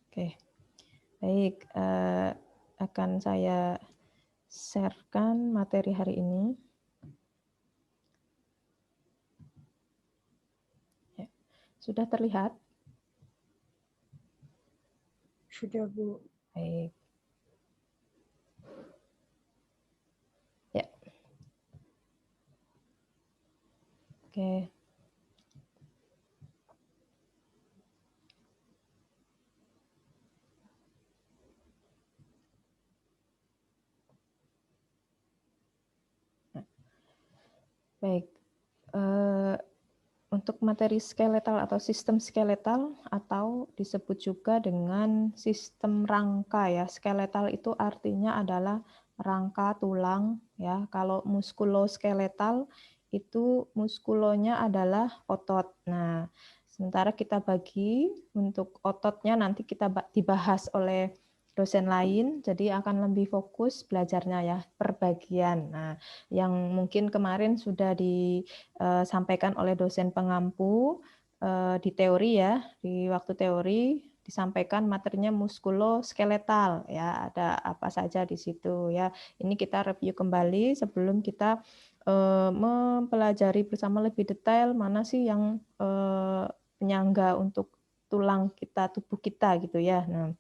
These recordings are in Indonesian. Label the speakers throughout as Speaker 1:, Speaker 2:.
Speaker 1: Oke, baik. Akan saya share-kan materi hari ini. Ya, sudah terlihat?
Speaker 2: Sudah, Bu.
Speaker 1: Baik. Ya. Oke. Baik. Untuk materi skeletal atau sistem skeletal atau disebut juga dengan sistem rangka ya. Skeletal itu artinya adalah rangka tulang ya. Kalau muskuloskeletal itu muskulonya adalah otot. Nah, sementara kita bagi untuk ototnya nanti kita dibahas oleh dosen lain, jadi akan lebih fokus belajarnya ya per bagian. Nah, yang mungkin kemarin sudah disampaikan oleh dosen pengampu di teori ya, di waktu teori disampaikan materinya muskuloskeletal ya, ada apa saja di situ ya. Ini kita review kembali sebelum kita mempelajari bersama lebih detail mana sih yang penyangga untuk tulang kita, tubuh kita gitu ya. Nah,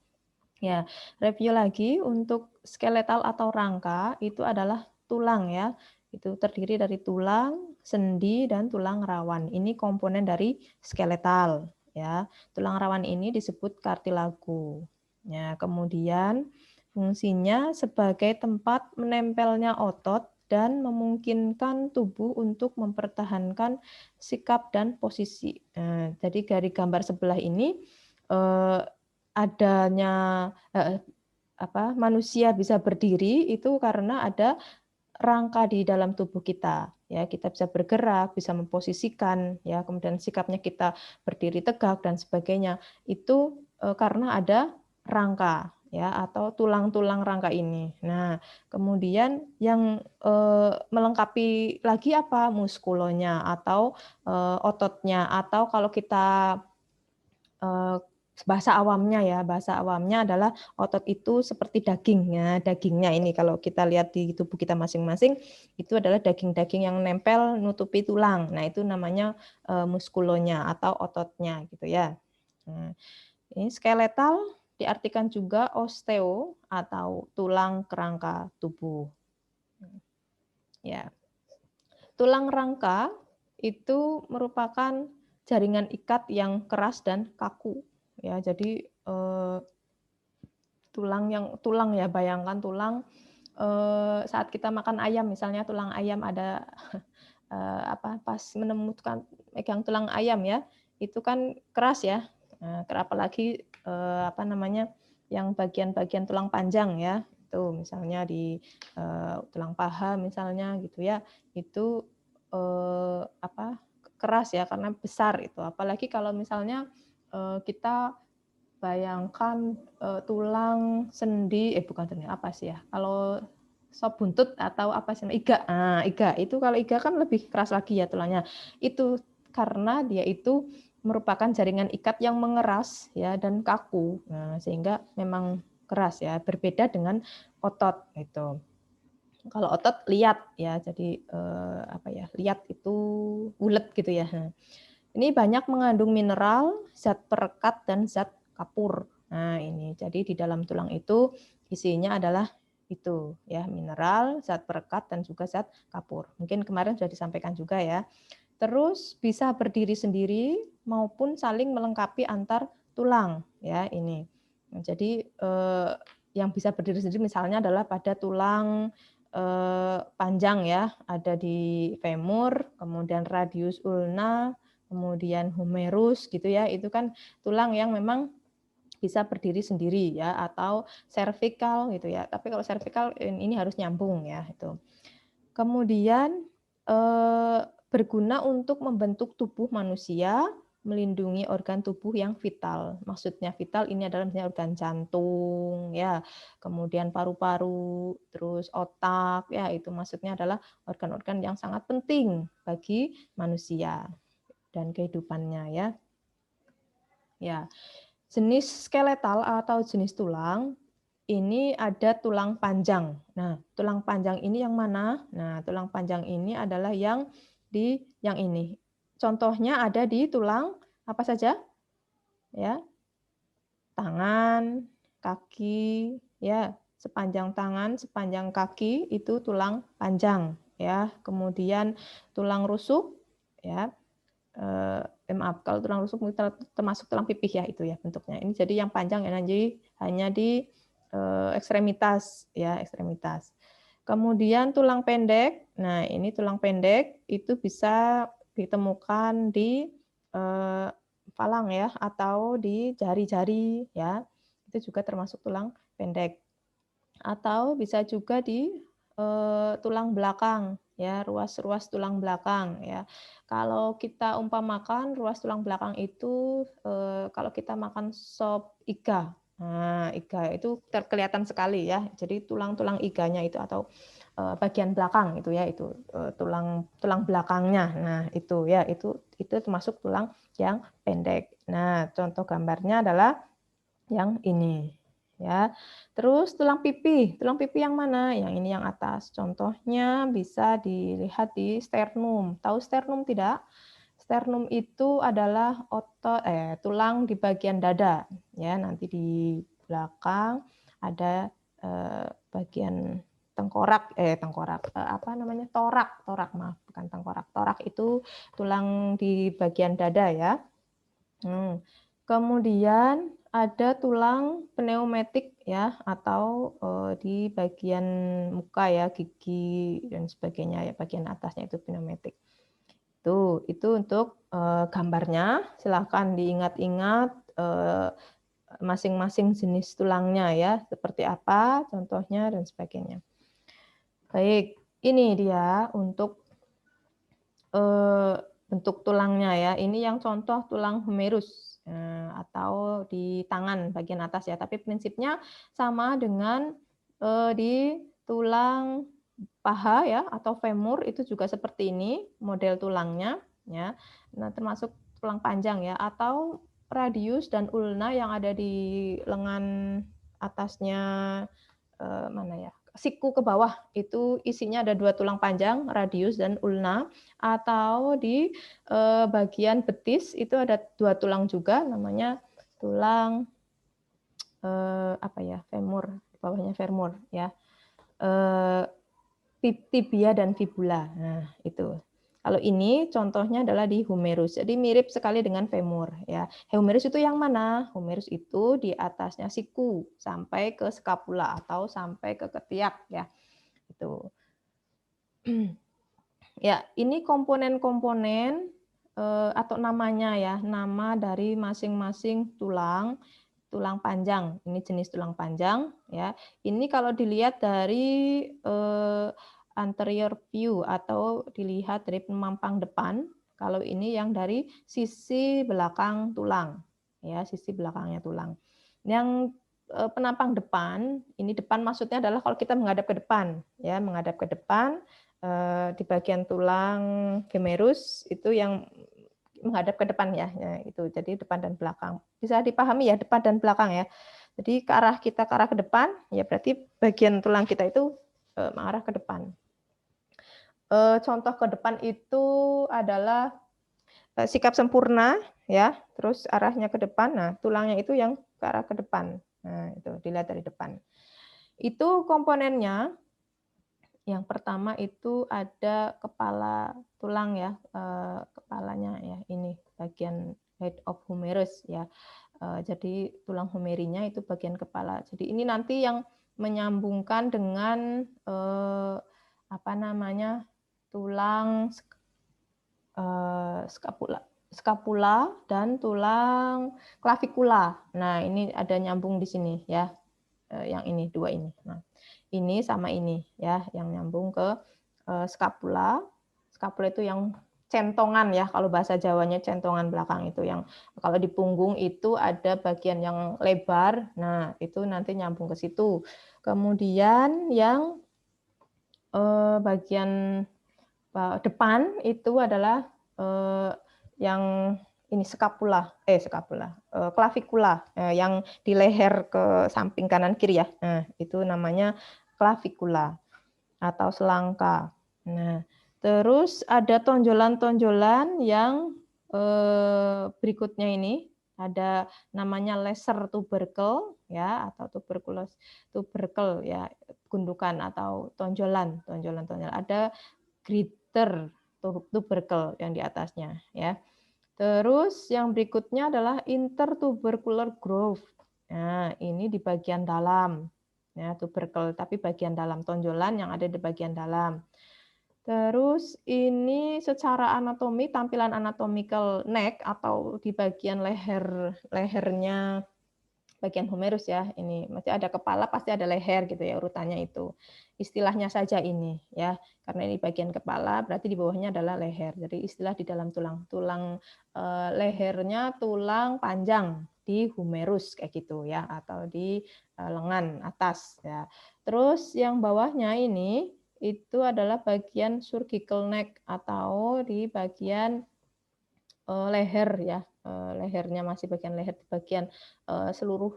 Speaker 1: ya, review lagi untuk skeletal atau rangka itu adalah tulang ya. Itu terdiri dari tulang, sendi, dan tulang rawan. Ini komponen dari skeletal ya. Tulang rawan ini disebut kartilago. Ya, kemudian fungsinya sebagai tempat menempelnya otot dan memungkinkan tubuh untuk mempertahankan sikap dan posisi. Nah, jadi dari gambar sebelah ini adanya manusia bisa berdiri itu karena ada rangka di dalam tubuh kita. Ya, kita bisa bergerak, bisa memposisikan, ya, kemudian sikapnya kita berdiri tegak dan sebagainya. Itu karena ada rangka, ya, atau tulang-tulang rangka ini. Nah, kemudian yang melengkapi lagi apa? Muskulonya atau ototnya, atau kalau kita bahasa awamnya adalah otot itu seperti dagingnya. Dagingnya ini kalau kita lihat di tubuh kita masing-masing, itu adalah daging-daging yang nempel nutupi tulang. Nah, itu namanya muskulonya atau ototnya gitu ya. Nah, ini skeletal diartikan juga osteo atau tulang kerangka tubuh. Ya. Tulang rangka itu merupakan jaringan ikat yang keras dan kaku. Ya, jadi tulang ya, bayangkan tulang saat kita makan ayam misalnya tulang ayam ada pas menemukan megang tulang ayam ya, itu kan keras ya. Apalagi yang bagian-bagian tulang panjang ya, itu misalnya di tulang paha misalnya gitu ya, itu keras ya karena besar itu. Apalagi kalau misalnya kita bayangkan tulang sendi, bukan sendi apa sih ya? Kalau sop buntut atau apa sih? Iga. Nah, iga itu kalau iga kan lebih keras lagi ya tulangnya. Itu karena dia itu merupakan jaringan ikat yang mengeras ya dan kaku. Nah, sehingga memang keras ya, berbeda dengan otot itu. Kalau otot liat ya, jadi liat itu bulat gitu ya. Nah, ini banyak mengandung mineral, zat perekat, dan zat kapur. Nah, ini jadi di dalam tulang itu isinya adalah itu ya, mineral, zat perekat, dan juga zat kapur. Mungkin kemarin sudah disampaikan juga ya. Terus bisa berdiri sendiri maupun saling melengkapi antar tulang ya ini. Nah, jadi yang bisa berdiri sendiri misalnya adalah pada tulang panjang ya, ada di femur, kemudian radius ulna, kemudian humerus gitu ya, itu kan tulang yang memang bisa berdiri sendiri ya, atau cervical gitu ya. Tapi kalau cervical ini harus nyambung ya itu. Kemudian berguna untuk membentuk tubuh manusia, melindungi organ tubuh yang vital. Maksudnya vital ini adalah misalnya organ jantung ya, kemudian paru-paru, terus otak ya, itu maksudnya adalah organ-organ yang sangat penting bagi manusia dan kehidupannya ya. Ya. Jenis skeletal atau jenis tulang, ini ada tulang panjang. Nah, tulang panjang ini yang mana? Nah, tulang panjang ini adalah yang ini. Contohnya ada di tulang apa saja? Ya, tangan, kaki, ya, sepanjang tangan, sepanjang kaki itu tulang panjang, ya. Kemudian tulang rusuk, ya. Maaf, kalau tulang rusuk termasuk tulang pipih ya itu ya bentuknya. Ini jadi yang panjang ya, jadi hanya di ekstremitas ya, ekstremitas. Kemudian tulang pendek. Nah, ini tulang pendek itu bisa ditemukan di falang ya atau di jari-jari ya. Itu juga termasuk tulang pendek. Atau bisa juga di tulang belakang ya, ruas-ruas tulang belakang ya. Kalau kita umpamakan ruas tulang belakang itu kalau kita makan sop iga. Nah, iga itu kelihatan sekali ya. Jadi tulang-tulang iganya itu atau bagian belakang itu ya, itu tulang tulang belakangnya. Nah, itu ya, itu termasuk tulang yang pendek. Nah, contoh gambarnya adalah yang ini ya. Terus tulang pipi yang mana? Yang ini yang atas. Contohnya bisa dilihat di sternum. Tahu sternum tidak? Sternum itu adalah tulang di bagian dada ya. Nanti di belakang ada bagian torak maaf, bukan tengkorak. Torak itu tulang di bagian dada ya. Kemudian ada tulang pneumatik ya, atau di bagian muka ya, gigi dan sebagainya ya, bagian atasnya itu pneumatik. Itu untuk gambarnya. Silahkan diingat-ingat masing-masing jenis tulangnya ya, seperti apa contohnya dan sebagainya. Baik, ini dia untuk bentuk tulangnya ya. Ini yang contoh tulang humerus atau di tangan bagian atas ya. Tapi prinsipnya sama dengan di tulang paha ya atau femur itu juga seperti ini model tulangnya ya. Nah, termasuk tulang panjang ya atau radius dan ulna yang ada di lengan atasnya mana ya? Siku ke bawah itu isinya ada 2 tulang panjang, radius dan ulna, atau di bagian betis itu ada 2 tulang juga namanya tulang femur, bawahnya femur ya. Tibia dan fibula. Nah, itu. Kalau ini contohnya adalah di humerus. Jadi mirip sekali dengan femur ya. Humerus itu yang mana? Humerus itu di atasnya siku sampai ke skapula atau sampai ke ketiak ya. Itu. Ya, ini komponen-komponen atau namanya ya, nama dari masing-masing tulang panjang. Ini jenis tulang panjang ya. Ini kalau dilihat dari anterior view atau dilihat dari pemampang depan, kalau ini yang dari sisi belakang tulang ya, sisi belakangnya tulang. Yang penampang depan, ini depan maksudnya adalah kalau kita menghadap ke depan ya, menghadap ke depan di bagian tulang humerus itu yang menghadap ke depan ya, itu jadi depan dan belakang. Bisa dipahami ya depan dan belakang ya. Jadi ke arah ke depan ya berarti bagian tulang kita itu mengarah ke depan. Contoh ke depan itu adalah sikap sempurna ya, terus arahnya ke depan. Nah, tulangnya itu yang ke arah ke depan. Nah, itu dilihat dari depan. Itu komponennya. Yang pertama itu ada kepala tulang ya, kepalanya ya ini bagian head of humerus ya. Jadi tulang humerinya itu bagian kepala. Jadi ini nanti yang menyambungkan dengan tulang skapula dan tulang klavikula. Nah, ini ada nyambung di sini ya. Yang ini dua ini. Nah, ini sama ini ya yang nyambung ke skapula. Skapula itu yang centongan ya, kalau bahasa Jawanya centongan belakang itu yang kalau di punggung itu ada bagian yang lebar. Nah, itu nanti nyambung ke situ. Kemudian yang bagian depan itu adalah yang ini klavikula yang di leher ke samping kanan kiri ya. Nah, itu namanya klavikula atau selangka. Nah, terus ada tonjolan-tonjolan yang berikutnya ini ada namanya lesser tubercle ya atau tubercle ya, gundukan atau tonjolan. Ada greater tubercle yang di atasnya ya. Terus yang berikutnya adalah intertubercular growth. Nah, ini di bagian dalam. Ya, tubercle tapi bagian dalam, tonjolan yang ada di bagian dalam. Terus ini secara anatomi, tampilan anatomical neck atau di bagian lehernya bagian humerus ya, ini masih ada kepala pasti ada leher gitu ya urutannya itu. Istilahnya saja ini ya, karena ini bagian kepala berarti di bawahnya adalah leher. Jadi istilah di dalam tulang lehernya tulang panjang di humerus kayak gitu ya atau di lengan atas ya. Terus yang bawahnya ini itu adalah bagian surgical neck atau di bagian leher ya, lehernya masih bagian leher di bagian seluruh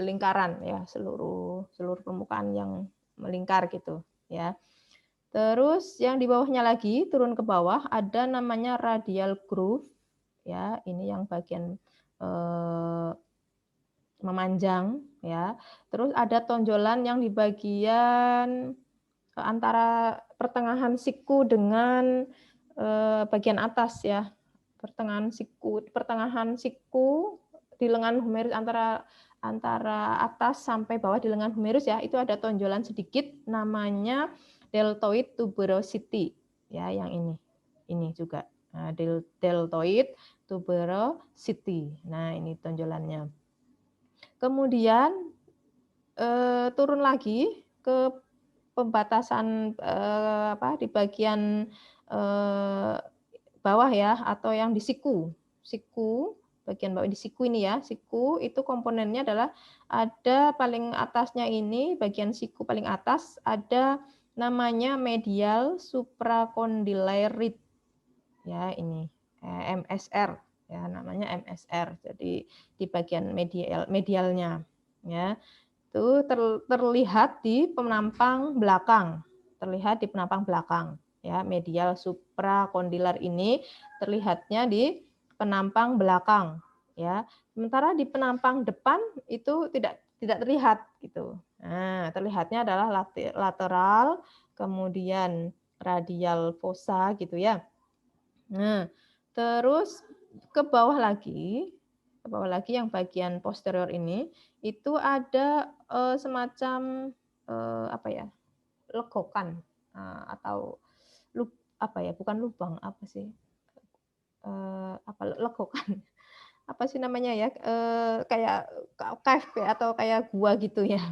Speaker 1: lingkaran ya, seluruh permukaan yang melingkar gitu ya. Terus yang di bawahnya lagi turun ke bawah ada namanya radial groove ya, ini yang bagian memanjang ya. Terus ada tonjolan yang di bagian antara pertengahan siku dengan bagian atas ya, pertengahan siku di lengan humerus antara atas sampai bawah di lengan humerus ya, itu ada tonjolan sedikit namanya deltoid tuberosity ya, yang ini juga. Nah, deltoid tuberosity. Nah, ini tonjolannya. Kemudian turun lagi ke pembatasan di bagian bawah ya atau yang di siku. Bagian bawah di siku ini ya. Siku itu komponennya adalah ada paling atasnya ini bagian siku paling atas ada namanya medial supracondylarite. Ya, ini MSR ya namanya MSR. Jadi di bagian medialnya ya. Itu terlihat di penampang belakang. Ya, medial suprakondilar ini terlihatnya di penampang belakang ya. Sementara di penampang depan itu tidak terlihat gitu. Nah, terlihatnya adalah lateral, kemudian radial fossa gitu ya. Nah, terus ke bawah lagi yang bagian posterior ini itu ada semacam legokan atau bukan lubang apa sih? Legokan apa sih namanya ya? Kayak cave ya atau kayak gua gitu ya.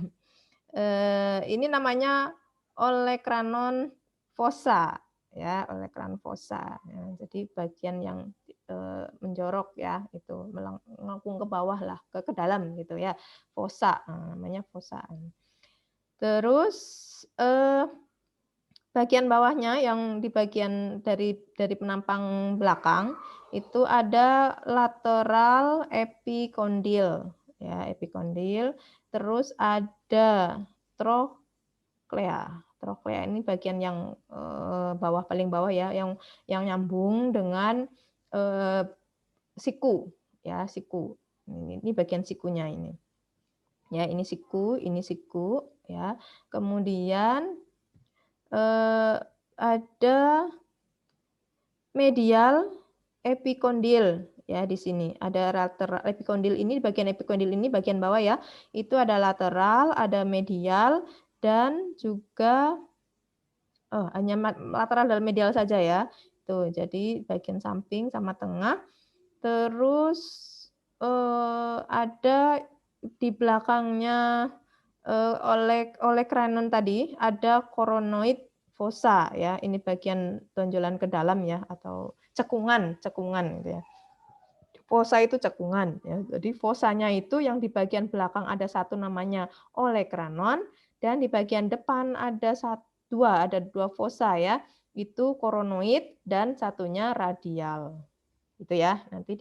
Speaker 1: Ini namanya olecranon fossa ya, olecranon fossa. Ya, jadi bagian yang menjorok ya, itu melengkung ke bawah lah, ke dalam gitu ya, fossa, namanya fossa. Terus bagian bawahnya yang di bagian dari penampang belakang itu ada lateral epicondyle ya, epicondyle. Terus ada trochlea. Trochlea ini bagian yang bawah paling bawah ya, yang nyambung dengan siku ya, siku. Ini bagian sikunya ini. Ya, ini siku ya. Kemudian ada medial epicondyle ya di sini. Ada lateral epicondyle ini, bagian epicondyle ini bagian bawah ya. Itu ada lateral, ada medial dan juga hanya lateral dan medial saja ya. Tuh, jadi bagian samping sama tengah. Terus ada di belakangnya olecranon tadi ada coronoid fossa ya. Ini bagian tonjolan ke dalam ya atau cekungan gitu ya. Fossa itu cekungan ya. Jadi fossanya itu yang di bagian belakang ada satu namanya olecranon dan di bagian depan ada dua fossa ya. Itu coronoid dan satunya radial. Itu ya, nanti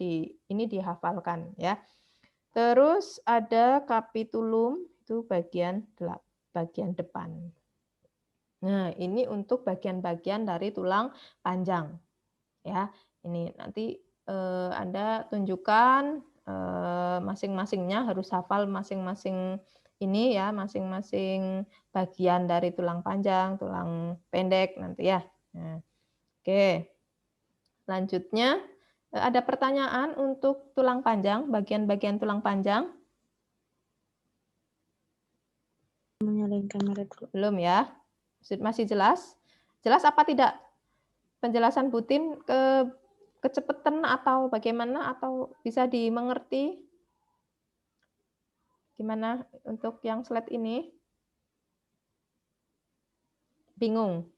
Speaker 1: ini dihafalkan ya. Terus ada capitulum, itu bagian depan. Nah, ini untuk bagian-bagian dari tulang panjang ya. Ini nanti Anda tunjukkan masing-masingnya harus hafal masing-masing ini ya, masing-masing bagian dari tulang panjang, tulang pendek nanti ya. Nah, oke. Selanjutnya ada pertanyaan untuk tulang panjang, bagian-bagian tulang panjang?
Speaker 2: Menyalain kamera dulu.
Speaker 1: Belum ya? Masih jelas? Jelas apa tidak? Penjelasan Butin kecepatan atau bagaimana atau bisa dimengerti? Gimana untuk yang slide ini? Bingung?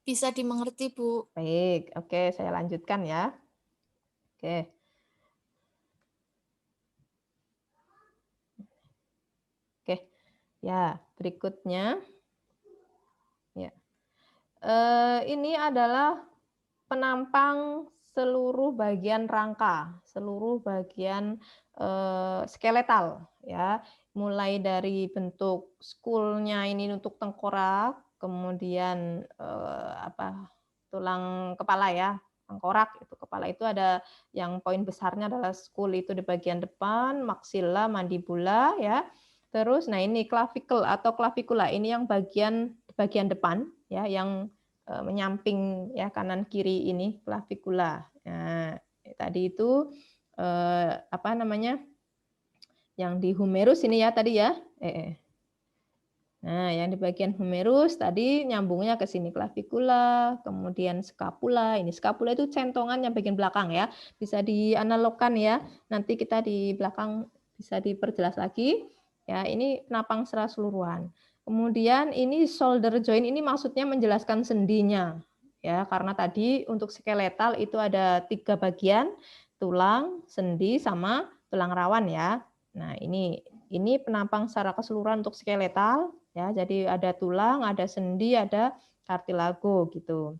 Speaker 3: Bisa dimengerti, Bu.
Speaker 1: Baik, oke saya lanjutkan ya. Oke. Oke, ya berikutnya. Ya. Ini adalah penampang seluruh bagian rangka, seluruh bagian skeletal ya. Mulai dari bentuk skulnya ini untuk tengkorak, kemudian tulang kepala ya, tengkorak itu kepala itu ada yang poin besarnya adalah skul itu di bagian depan, maksila, mandibula ya. Terus nah ini clavicle atau clavikula ini yang bagian depan ya yang menyamping ya kanan kiri ini clavikula. Nah, tadi itu apa namanya? Yang di humerus ini ya tadi ya. Nah, yang di bagian humerus tadi nyambungnya ke sini clavikula, kemudian scapula. Ini scapula itu centongan yang bagian belakang ya. Bisa dianalogkan ya. Nanti kita di belakang bisa diperjelas lagi. Ya, ini penapang secara keseluruhan. Kemudian ini shoulder joint ini maksudnya menjelaskan sendinya. Ya, karena tadi untuk skeletal itu ada 3 bagian, tulang, sendi sama tulang rawan ya. Nah, ini penampang secara keseluruhan untuk skeletal ya. Jadi ada tulang, ada sendi, ada kartilago gitu.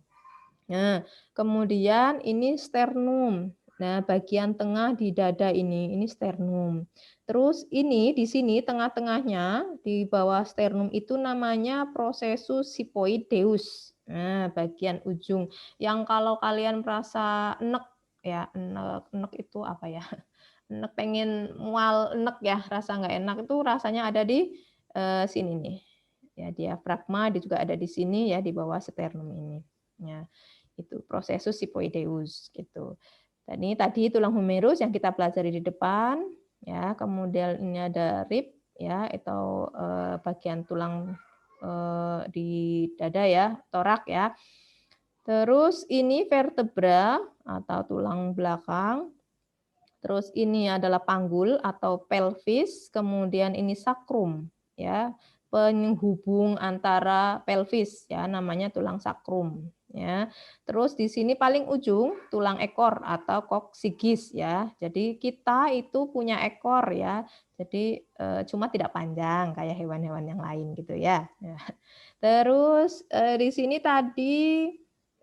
Speaker 1: Nah, kemudian ini sternum. Nah, bagian tengah di dada ini sternum. Terus ini di sini tengah-tengahnya di bawah sternum itu namanya processus siphoideus. Nah, bagian ujung yang kalau kalian merasa enek ya, enek itu apa ya? Enek pengen mual enek ya, rasa nggak enak itu rasanya ada di sini nih. Ya, diafragma dia juga ada di sini ya di bawah sternum ini. Ya, itu processus siphoideus gitu. Dan ini tadi tulang humerus yang kita pelajari di depan ya, kemudian ini ada rib ya atau bagian tulang di dada ya, torak ya. Terus ini vertebra atau tulang belakang. Terus ini adalah panggul atau pelvis, kemudian ini sakrum ya, penghubung antara pelvis ya namanya tulang sakrum ya. Terus di sini paling ujung tulang ekor atau koksigis ya. Jadi kita itu punya ekor ya. Jadi cuma tidak panjang kayak hewan-hewan yang lain gitu ya. Terus di sini tadi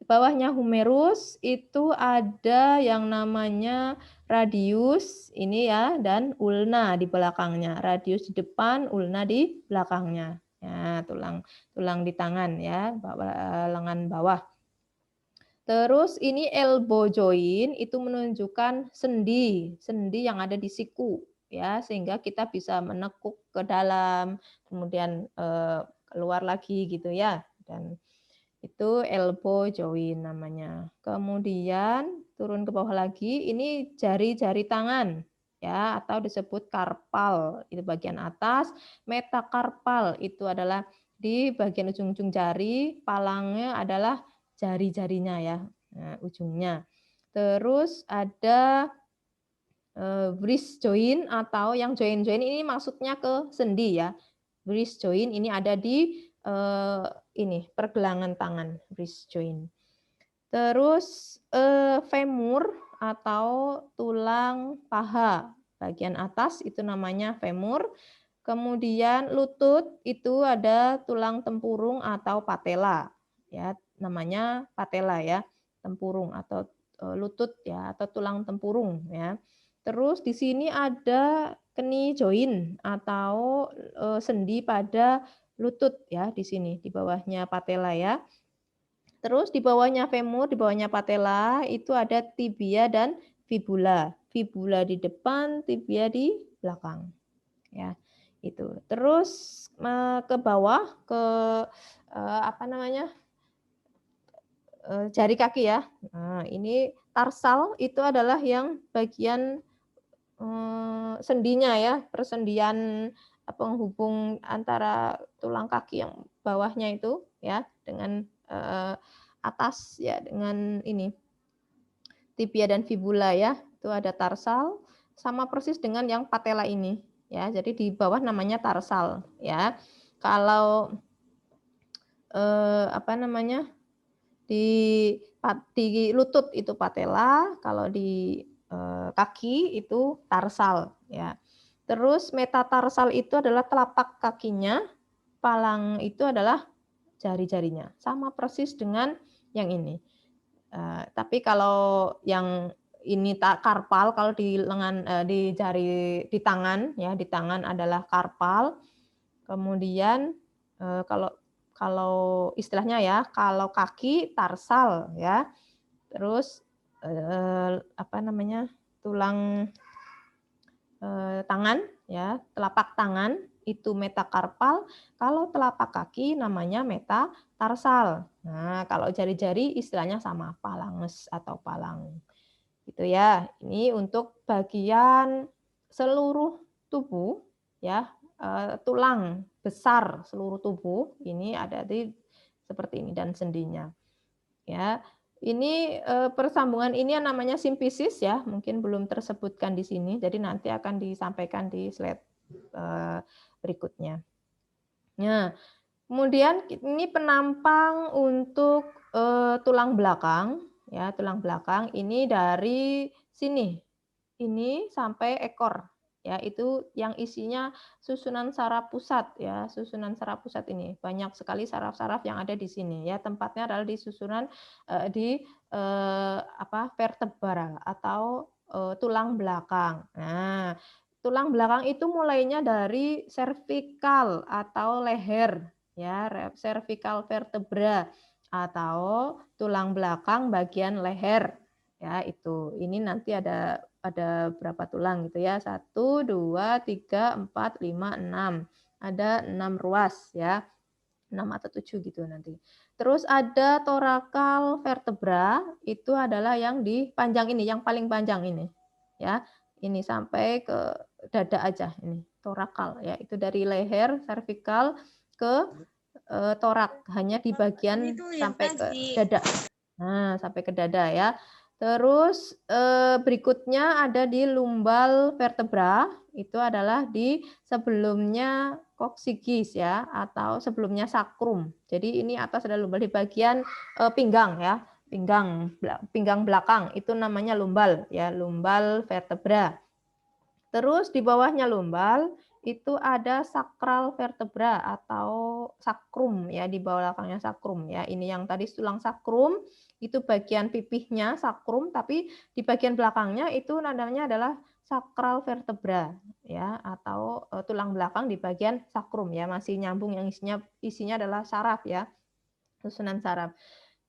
Speaker 1: bawahnya humerus itu ada yang namanya radius ini ya dan ulna di belakangnya. Radius di depan, ulna di belakangnya. Ya, tulang di tangan ya, lengan bawah. Terus ini elbow joint itu menunjukkan sendi yang ada di siku ya sehingga kita bisa menekuk ke dalam kemudian keluar lagi gitu ya dan itu elbow joint namanya. Kemudian turun ke bawah lagi, ini jari-jari tangan ya atau disebut karpal itu bagian atas, metakarpal itu adalah di bagian ujung-ujung jari, palangnya adalah jari-jarinya ya, nah, ujungnya. Terus ada wrist joint atau yang joint-joint ini maksudnya ke sendi ya. Wrist joint ini ada di ini pergelangan tangan, wrist joint. Terus femur atau tulang paha bagian atas itu namanya femur. Kemudian lutut itu ada tulang tempurung atau patella ya, namanya patella ya. tempurung atau lutut ya atau tulang tempurung ya. Terus di sini ada knee joint atau sendi pada lutut ya di sini di bawahnya patella ya. Terus di bawahnya femur, di bawahnya patella itu ada tibia dan fibula. Fibula di depan, tibia di belakang. Ya, itu. Terus ke bawah ke apa namanya? Jari kaki ya. Nah, ini tarsal itu adalah yang bagian sendinya ya, persendian penghubung antara tulang kaki yang bawahnya itu ya dengan atas ya dengan ini tibia dan fibula ya. Itu ada tarsal sama persis dengan yang patella ini ya. Jadi di bawah namanya tarsal ya. Kalau apa namanya? Di lutut itu patella, kalau di kaki itu tarsal ya. Terus metatarsal itu adalah telapak kakinya, palang itu adalah jari-jarinya. Sama persis dengan yang ini. Tapi kalau yang ini karpal, kalau di lengan di jari di tangan ya, di tangan adalah karpal. Kemudian kalau istilahnya ya, kalau kaki tarsal ya. Terus apa namanya? Tulang tangan ya, telapak tangan itu metakarpal, kalau telapak kaki namanya metatarsal. Nah, kalau jari-jari istilahnya sama, phalanges atau palang. Gitu ya. Ini untuk bagian seluruh tubuh ya, tulang besar seluruh tubuh ini ada di seperti ini dan sendinya. Ya. Ini persambungan ini yang namanya simfisis ya, mungkin belum tersebutkan di sini, jadi nanti akan disampaikan di slide berikutnya. Nah, kemudian ini penampang untuk tulang belakang ya, tulang belakang ini dari sini, ini sampai ekor ya, itu yang isinya susunan saraf pusat ya, susunan saraf pusat ini banyak sekali saraf-saraf yang ada di sini ya, tempatnya adalah di susunan di vertebra atau tulang belakang. Nah, tulang belakang itu mulainya dari cervical atau leher ya, cervical vertebra atau tulang belakang bagian leher ya, itu. Ini nanti ada berapa tulang gitu ya. 1, 2, 3, 4, 5, 6. Ada 6 ruas ya. 6 atau 7 gitu nanti. Terus ada thoracal vertebra, itu adalah yang di panjang ini, yang paling panjang ini. Ya. Ini sampai ke dada aja ini, thoracal ya. Itu dari leher cervical ke torak, hanya di bagian sampai ke dada. Nah, sampai ke dada ya. Terus berikutnya ada di lumbal vertebra, itu adalah di sebelumnya coccygeus ya, atau sebelumnya sakrum. Jadi ini atas ada lumbal di bagian pinggang ya, pinggang belakang itu namanya lumbal ya, lumbal vertebra. Terus di bawahnya lumbal itu ada sakral vertebra atau sakrum ya, di bawah belakangnya sakrum ya. Ini yang tadi tulang sakrum itu bagian pipihnya sakrum, tapi di bagian belakangnya itu namanya adalah sakral vertebra ya, atau tulang belakang di bagian sakrum ya, masih nyambung, yang isinya adalah saraf ya, susunan saraf.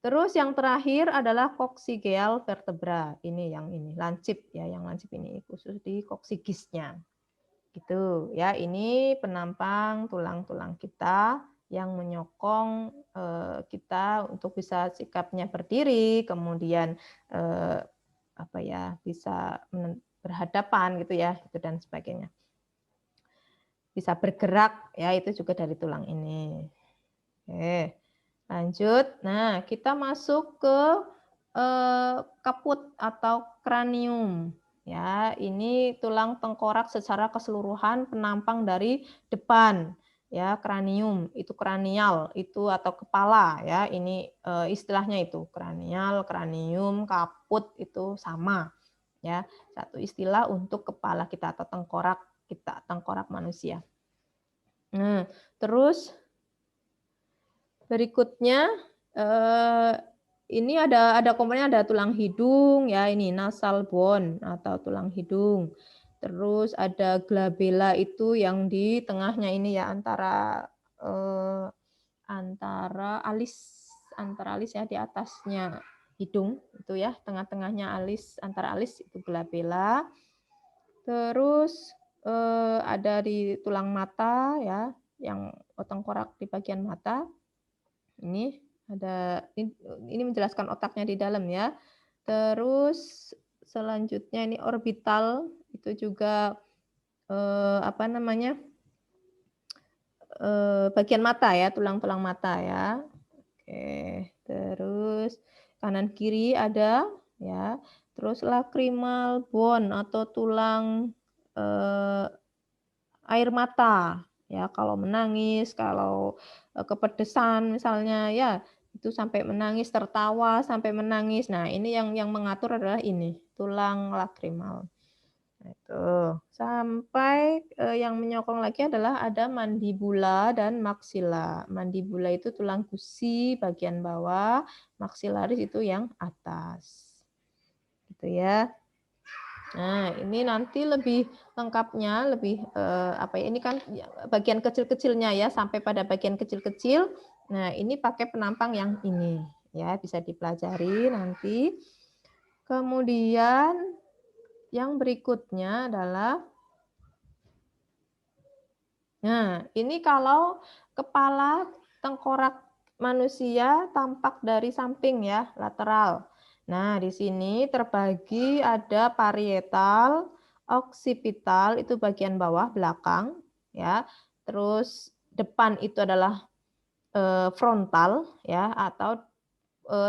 Speaker 1: Terus yang terakhir adalah coccygeal vertebra. Ini yang ini lancip ya, yang lancip ini khusus di coccygeusnya. Gitu ya, ini penampang tulang-tulang kita yang menyokong kita untuk bisa sikapnya berdiri, kemudian apa ya, bisa berhadapan gitu ya, itu dan sebagainya. Bisa bergerak ya, itu juga dari tulang ini. Oke, lanjut. Nah, kita masuk ke kaput atau kranium. Ya, ini tulang tengkorak secara keseluruhan penampang dari depan. Ya, kranium itu kranial itu atau kepala ya. Ini istilahnya itu kranial, kranium, kaput itu sama. Ya, satu istilah untuk kepala kita atau tengkorak kita, tengkorak manusia. Terus berikutnya ini ada komponennya, ada tulang hidung ya, ini nasal bone atau tulang hidung. Terus ada glabella itu yang di tengahnya ini ya, antara alis ya, di atasnya hidung itu ya, tengah-tengahnya alis, antara alis itu glabella. Terus ada di tulang mata ya, yang tengkorak di bagian mata. Ini ada, ini menjelaskan otaknya di dalam ya. Terus selanjutnya ini orbital, itu juga apa namanya, bagian mata ya, tulang-tulang mata ya. Oke, terus kanan kiri ada ya. Terus lacrimal bone atau tulang air mata ya, kalau menangis, kalau kepedesan misalnya ya, itu sampai menangis, tertawa sampai menangis. Nah, ini yang mengatur adalah ini, tulang lacrimal. Nah, itu. Sampai yang menyokong lagi adalah ada mandibula dan maxilla. Mandibula itu tulang gusi bagian bawah, maxillaris itu yang atas. Gitu ya. Nah, ini nanti lebih lengkapnya, lebih apa ya? Ini kan bagian kecil-kecilnya ya, sampai pada bagian kecil-kecil. Nah, ini pakai penampang yang ini ya, bisa dipelajari nanti. Kemudian yang berikutnya adalah, nah, ini kalau kepala tengkorak manusia tampak dari samping ya, lateral. Nah, di sini terbagi ada parietal, oksipital itu bagian bawah belakang ya. Terus depan itu adalah frontal ya, atau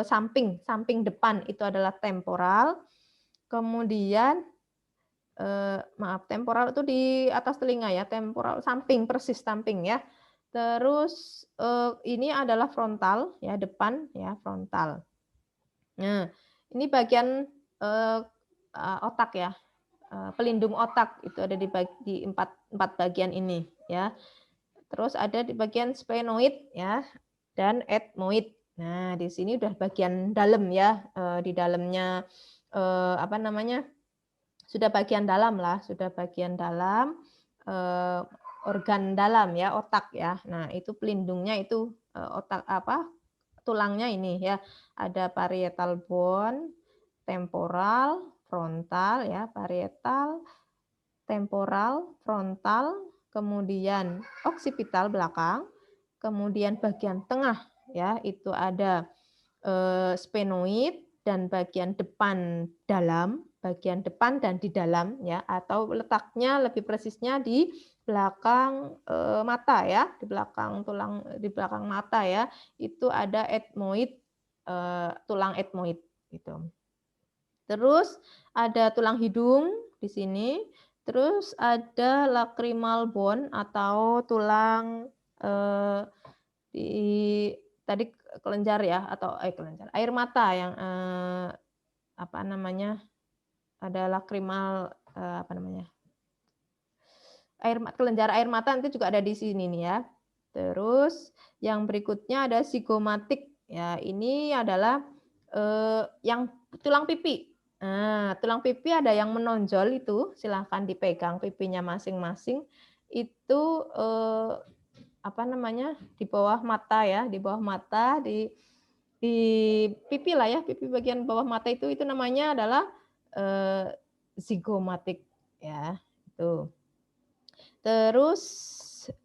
Speaker 1: samping depan itu adalah temporal. Kemudian maaf, temporal itu di atas telinga ya, temporal samping, persis samping ya. Terus ini adalah frontal ya, depan ya, frontal. Nah, ini bagian otak ya, pelindung otak itu ada di empat bagian ini ya. Terus ada di bagian sphenoid ya, dan ethmoid. Nah, di sini udah bagian dalam ya, di dalamnya apa namanya, sudah bagian dalam lah, sudah bagian dalam organ dalam ya, otak ya. Nah, itu pelindungnya itu otak apa? Tulangnya ini ya. Ada parietal bone, temporal, frontal ya, parietal, temporal, frontal, kemudian oksipital belakang, kemudian bagian tengah ya, itu ada sphenoid dan bagian depan dalam, bagian depan dan di dalam ya, atau letaknya lebih persisnya di belakang mata ya, di belakang tulang, di belakang mata ya, itu ada ethmoid, tulang ethmoid gitu. Terus ada tulang hidung di sini, terus ada lacrimal bone atau tulang di tadi kelenjar ya, atau kelenjar, air mata yang apa namanya, ada lacrimal apa namanya, kelenjar air mata nanti juga ada di sini nih ya. Terus yang berikutnya ada sigomatik ya, ini adalah yang tulang pipi. Nah, tulang pipi ada yang menonjol itu, silahkan dipegang pipinya masing-masing. Itu apa namanya, di bawah mata ya, di bawah mata, di pipi lah ya, pipi bagian bawah mata itu namanya adalah zigomatik ya, itu. Terus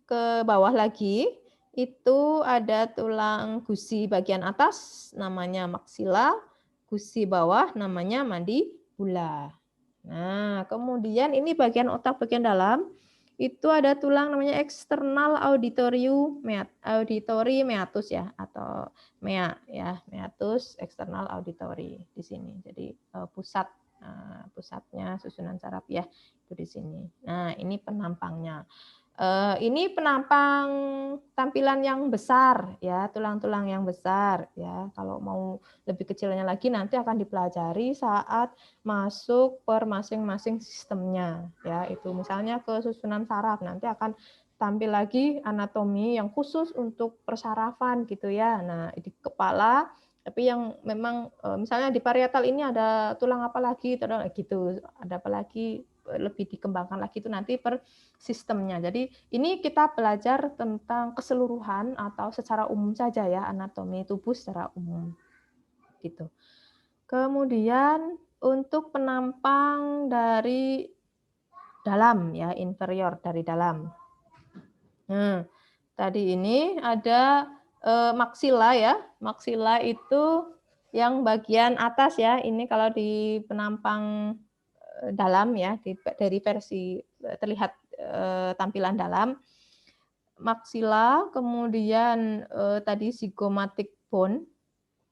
Speaker 1: ke bawah lagi itu ada tulang gusi bagian atas namanya maxilla, gusi bawah namanya mandibula. Nah, kemudian ini bagian otak bagian dalam itu ada tulang namanya external auditory meatus ya, atau mea ya, meatus external auditory di sini. Jadi pusatnya susunan saraf ya, itu di sini. Nah, ini penampangnya. Ini penampang tampilan yang besar ya, tulang-tulang yang besar ya. Kalau mau lebih kecilnya lagi nanti akan dipelajari saat masuk per masing-masing sistemnya ya. Itu misalnya ke susunan saraf, nanti akan tampil lagi anatomi yang khusus untuk persarafan gitu ya. Nah, di kepala Tapi yang memang misalnya di parietal ini ada tulang apa lagi, gitu, ada apa lagi, lebih dikembangkan lagi itu nanti per sistemnya. Jadi ini kita belajar tentang keseluruhan atau secara umum saja ya, anatomi tubuh secara umum gitu. Kemudian untuk penampang dari dalam ya, inferior dari dalam. Nah, tadi ini ada maksila ya. Maksila itu yang bagian atas ya. Ini kalau di penampang dalam ya, dari versi terlihat tampilan dalam. Maksila, kemudian tadi zygomatic bone,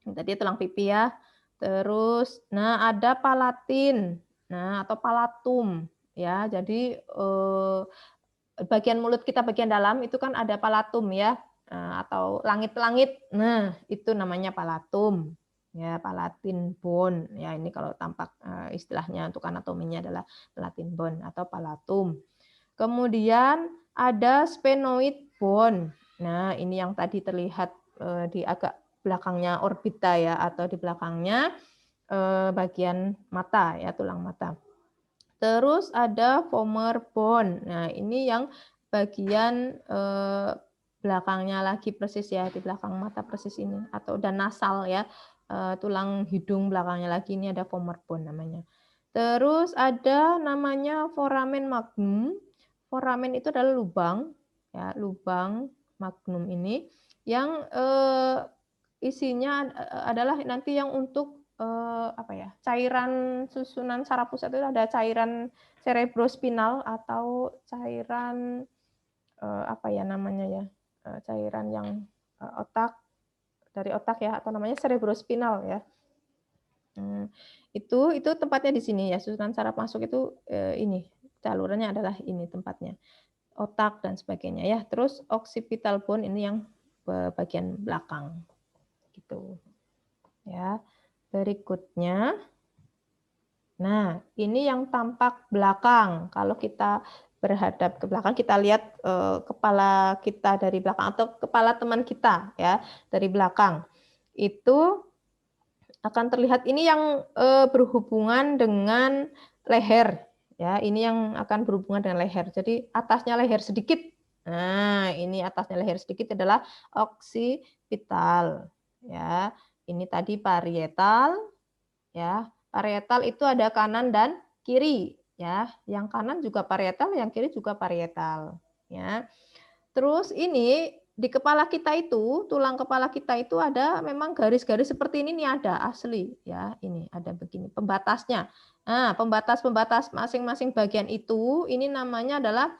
Speaker 1: tadi tulang pipi ya. Terus, nah ada palatin, nah atau palatum ya. Jadi bagian mulut kita bagian dalam itu kan ada palatum ya, atau langit-langit. Nah, itu namanya palatum. Ya, palatin bone. Ya, ini kalau tampak istilahnya untuk anatominya adalah palatin bone atau palatum. Kemudian ada sphenoid bone. Nah, ini yang tadi terlihat di agak belakangnya orbita ya, atau di belakangnya bagian mata ya, tulang mata. Terus ada vomer bone. Nah, ini yang bagian belakangnya lagi persis ya, di belakang mata persis ini, atau dan nasal ya, tulang hidung belakangnya lagi, ini ada vomer bone namanya. Terus ada namanya foramen magnum. Foramen itu adalah lubang ya, lubang magnum ini yang isinya adalah nanti yang untuk apa ya, cairan susunan saraf pusat itu ada cairan cerebrospinal atau cairan apa ya namanya ya, cairan yang otak, dari otak ya, atau namanya cerebrospinal ya. Itu tempatnya di sini ya, susunan saraf masuk itu ini salurannya adalah ini tempatnya, otak dan sebagainya ya. Terus occipital bone ini yang bagian belakang gitu ya. Berikutnya, nah ini yang tampak belakang. Kalau kita berhadap ke belakang, kita lihat kepala kita dari belakang atau kepala teman kita ya dari belakang. Itu akan terlihat ini yang berhubungan dengan leher ya. Ini yang akan berhubungan dengan leher. Jadi atasnya leher sedikit. Nah, ini atasnya leher sedikit adalah occipital ya. Ini tadi parietal ya. Parietal itu ada kanan dan kiri ya. Yang kanan juga parietal, yang kiri juga parietal ya. Terus ini di kepala kita itu, tulang kepala kita itu ada memang garis-garis seperti ini nih, ada asli ya. Ini ada begini pembatasnya. Nah, pembatas-pembatas masing-masing bagian itu ini namanya adalah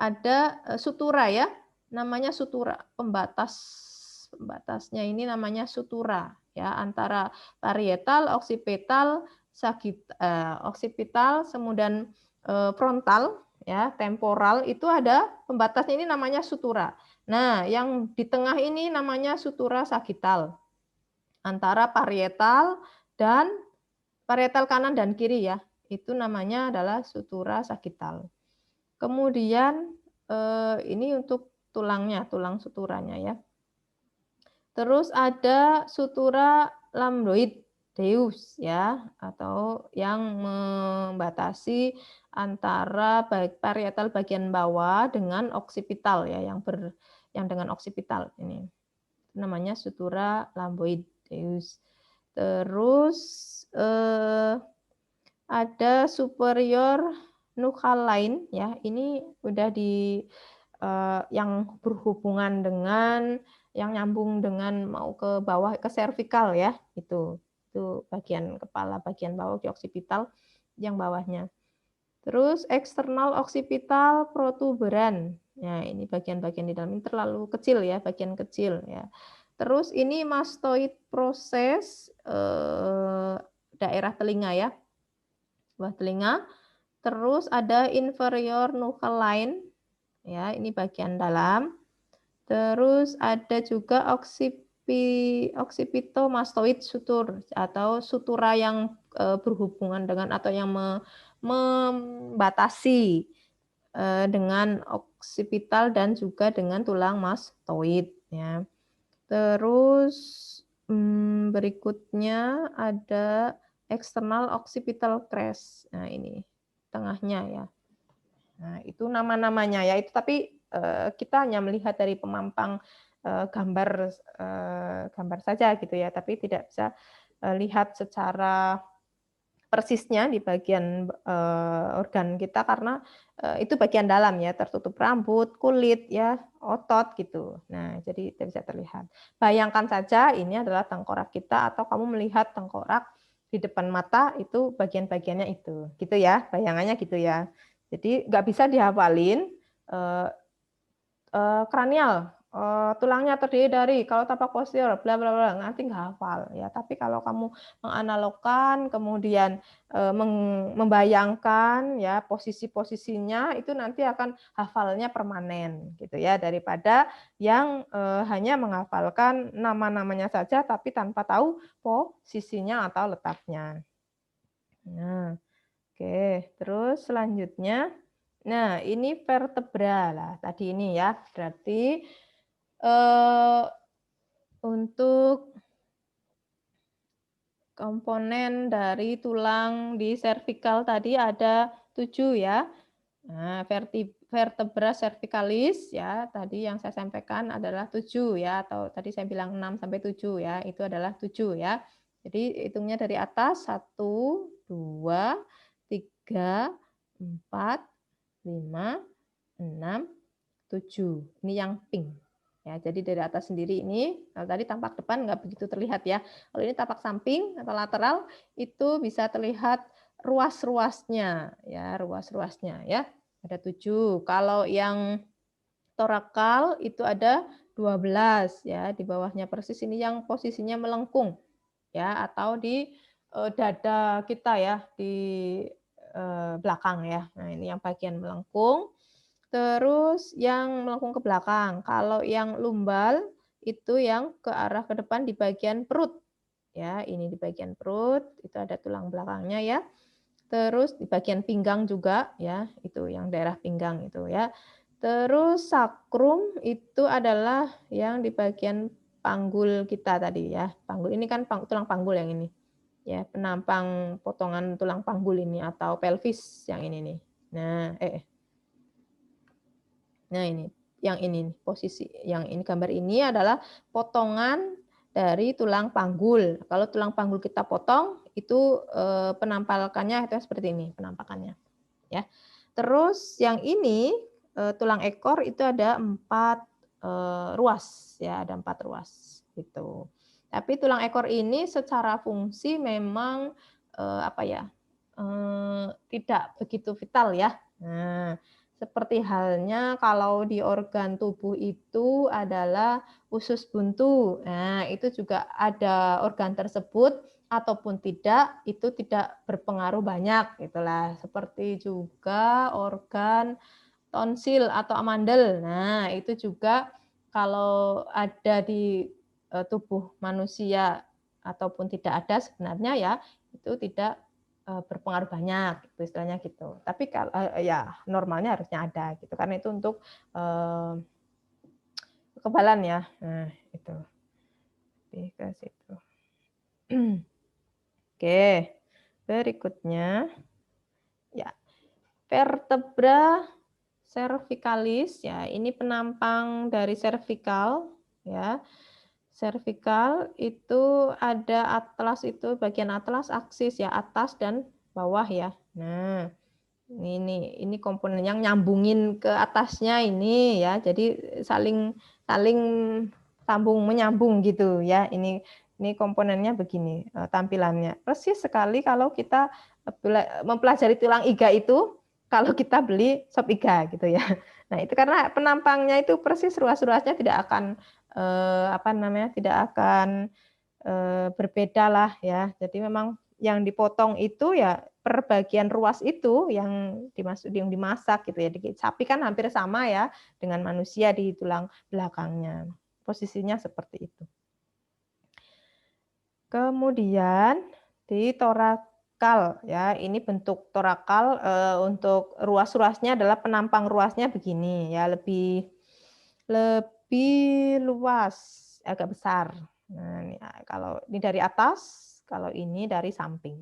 Speaker 1: ada sutura ya. Namanya sutura. Pembatasnya ini namanya sutura ya, antara parietal, occipital, occipital, kemudian frontal ya, temporal itu ada pembatasnya, ini namanya sutura. Nah, yang di tengah ini namanya sutura sagittal. Antara parietal dan parietal kanan dan kiri ya. Itu namanya adalah sutura sagittal. Kemudian ini untuk tulangnya, tulang suturanya ya. Terus ada sutura lambdoid deus ya, atau yang membatasi antara parietal bagian bawah dengan occipital ya, yang dengan occipital ini. Namanya sutura lambdoid deus. Terus ada superior nuchal line ya. Ini udah di yang berhubungan dengan yang nyambung dengan mau ke bawah ke servikal ya, itu bagian kepala bagian bawah di occipital yang bawahnya. Terus eksternal occipital protuberan. Nah, ini bagian-bagian di dalam ini terlalu kecil ya, bagian kecil ya. Terus ini mastoid proses daerah telinga ya, bawah telinga. Terus ada inferior nuchal line ya, ini bagian dalam. Terus ada juga occipitomastoid sutur atau sutura yang berhubungan dengan atau yang membatasi dengan occipital dan juga dengan tulang mastoid ya. Terus Berikutnya ada external occipital crest. Nah, ini tengahnya ya. Nah, itu nama-namanya ya. Itu tapi kita hanya melihat dari pemampang gambar gambar saja gitu ya, tapi tidak bisa lihat secara persisnya di bagian organ kita karena itu bagian dalam ya, tertutup rambut, kulit ya, otot gitu. Nah, jadi tidak bisa terlihat. Bayangkan saja ini adalah tengkorak kita atau kamu melihat tengkorak di depan mata itu bagian-bagiannya itu. Gitu ya, bayangannya gitu ya. Jadi nggak bisa dihafalin kranial, tulangnya terdiri dari kalau tapak posterior bla bla bla, nanti nggak hafal ya. Tapi kalau kamu menganalogkan, kemudian membayangkan ya posisi-posisinya, itu nanti akan hafalnya permanen gitu ya, daripada yang hanya menghafalkan nama-namanya saja tapi tanpa tahu posisinya atau letaknya. Nah, oke, terus selanjutnya, nah ini vertebra lah tadi ini ya, berarti untuk komponen dari tulang di cervical tadi ada 7 ya. Nah, vertebra cervicalis ya, tadi yang saya sampaikan adalah 7 ya, atau tadi saya bilang 6 sampai 7 ya, itu adalah 7 ya. Jadi hitungnya dari atas 1, 2, 3, 4, 5, 6, 7. Ini yang pink. Ya, jadi dari atas sendiri ini, kalau tadi tampak depan nggak begitu terlihat ya. Kalau ini tampak samping atau lateral itu bisa terlihat ruas-ruasnya ya, ruas-ruasnya ya. Ada 7. Kalau yang torakal itu ada 12 ya, di bawahnya persis ini yang posisinya melengkung ya, atau di dada kita ya, di belakang ya. Nah, ini yang bagian melengkung. Terus yang melengkung ke belakang. Kalau yang lumbal itu yang ke arah ke depan di bagian perut. Ya, ini di bagian perut, itu ada tulang belakangnya ya. Terus di bagian pinggang juga ya, itu yang daerah pinggang itu ya. Terus sakrum itu adalah yang di bagian panggul kita tadi ya. Panggul ini kan tulang panggul yang ini. Ya, penampang potongan tulang panggul ini atau pelvis yang ini nih. Nah, ini yang ini posisi yang ini gambar ini adalah potongan dari tulang panggul. Kalau tulang panggul kita potong itu penampakannya itu seperti ini penampakannya ya. Terus yang ini tulang ekor itu ada 4 ruas ya, ada 4 ruas gitu. Tapi tulang ekor ini secara fungsi memang apa ya? Tidak begitu vital ya. Nah, seperti halnya kalau di organ tubuh itu adalah usus buntu. Nah, itu juga ada organ tersebut ataupun tidak, itu tidak berpengaruh banyak itulah. Seperti juga organ tonsil atau amandel. Nah, itu juga kalau ada di tubuh manusia ataupun tidak ada sebenarnya ya, itu tidak berpengaruh banyak, gitu, istilahnya gitu. Tapi kalau ya normalnya harusnya ada gitu, karena itu untuk kekebalan ya. Nah, itu. Lebih ke situ. Oke, berikutnya ya vertebra cervicalis ya, ini penampang dari cervical ya. Cervical itu ada atlas, itu bagian atlas aksis ya, atas dan bawah ya. Nah, ini komponen yang nyambungin ke atasnya ini ya. Jadi saling sambung menyambung gitu ya. Ini komponennya begini tampilannya. Persis sekali kalau kita mempelajari tulang iga itu kalau kita beli sop iga gitu ya. Nah, itu karena penampangnya itu persis ruas-ruasnya tidak akan tidak akan berbeda lah ya. Jadi memang yang dipotong itu ya per bagian ruas itu yang dimasak gitu ya. Di sapi kan hampir sama ya dengan manusia di tulang belakangnya. Posisinya seperti itu. Kemudian di torakal ya, ini bentuk torakal untuk ruas-ruasnya adalah penampang ruasnya begini ya, lebih luas, agak besar Nah, kalau ini dari atas, kalau ini dari samping.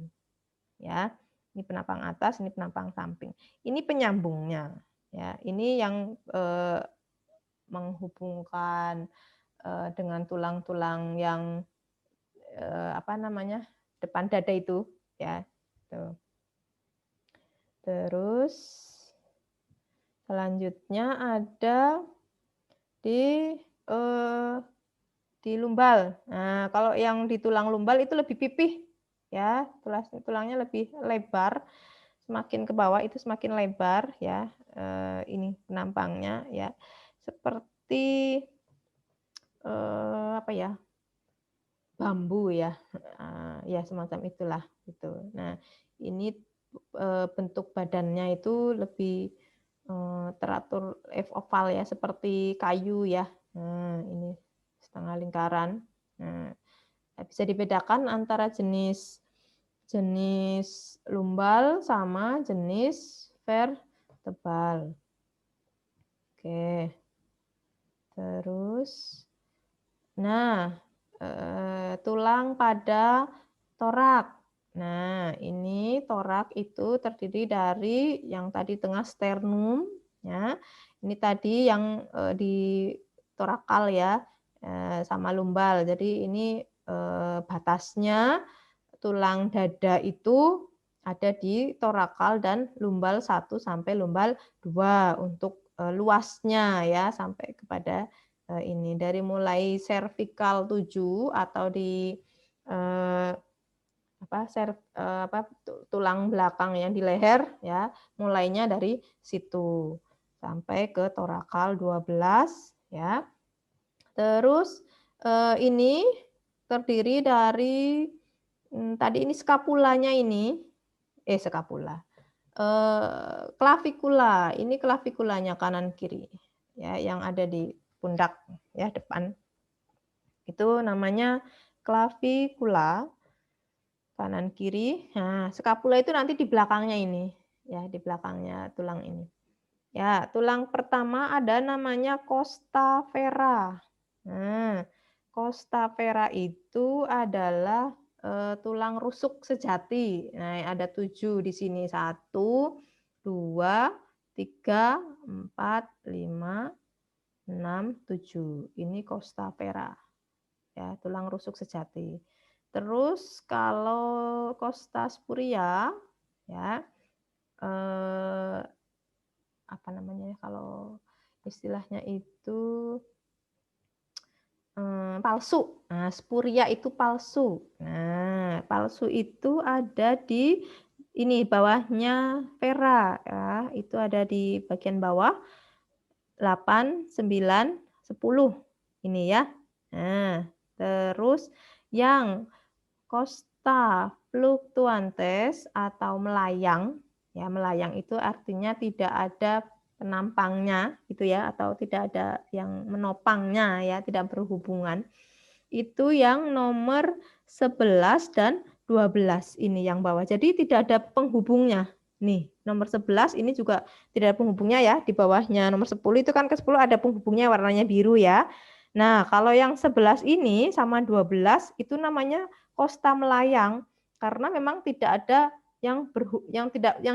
Speaker 1: Ya, ini penampang atas, ini penampang samping. Ini penyambungnya. Ya, ini yang menghubungkan dengan tulang-tulang yang apa namanya depan dada itu, ya. Tuh. Terus selanjutnya ada di lumbal. Nah, kalau yang di tulang lumbal itu lebih pipih, ya, tulangnya lebih lebar. Semakin ke bawah itu semakin lebar, ya. Ini penampangnya, ya, seperti apa ya, bambu, ya, ya semacam itulah, gitu. Nah, ini bentuk badannya itu lebih teratur oval, ya, seperti kayu, ya. Nah, ini setengah lingkaran. Nah, bisa dibedakan antara jenis lumbal sama jenis vertebral. Oke. Terus, nah, tulang pada torak. Nah, ini torak itu terdiri dari yang tadi tengah sternum, ya. Ini tadi yang di torakal, ya, sama lumbal. Jadi ini batasnya tulang dada itu ada di torakal dan lumbal 1 sampai lumbal 2 untuk luasnya, ya, sampai kepada ini dari mulai servikal 7 atau di tulang belakang yang di leher, ya, mulainya dari situ sampai ke torakal 12, ya. Terus ini terdiri dari tadi ini skapulanya ini, skapula, klavikula, ini klavikulanya kanan kiri, ya, yang ada di pundak, ya, depan. Itu namanya klavikula, kanan kiri. Nah, skapula itu nanti di belakangnya ini, ya, di belakangnya tulang ini. Ya, tulang pertama ada namanya costa vera. Nah, costa vera itu adalah tulang rusuk sejati. Nah, ada 7 di sini. 1, 2, 3, 4, 5, 6, 7. Ini costa vera. Ya, tulang rusuk sejati. Terus kalau costa spuria, ya, apa namanya kalau istilahnya itu palsu. Nah, spuria itu palsu. Nah, palsu itu ada di ini bawahnya vera, ya, itu ada di bagian bawah 8, 9, 10 ini, ya. Nah, terus yang costa fluctuantes atau melayang, ya, melayang itu artinya tidak ada penampangnya gitu, ya, atau tidak ada yang menopangnya, ya, tidak berhubungan. Itu yang nomor 11 dan 12 ini yang bawah. Jadi tidak ada penghubungnya. Nih, nomor 11 ini juga tidak ada penghubungnya, ya, di bawahnya. Nomor 10 itu kan ke 10 ada penghubungnya warnanya biru, ya. Nah, kalau yang 11 ini sama 12 itu namanya costa melayang karena memang tidak ada yang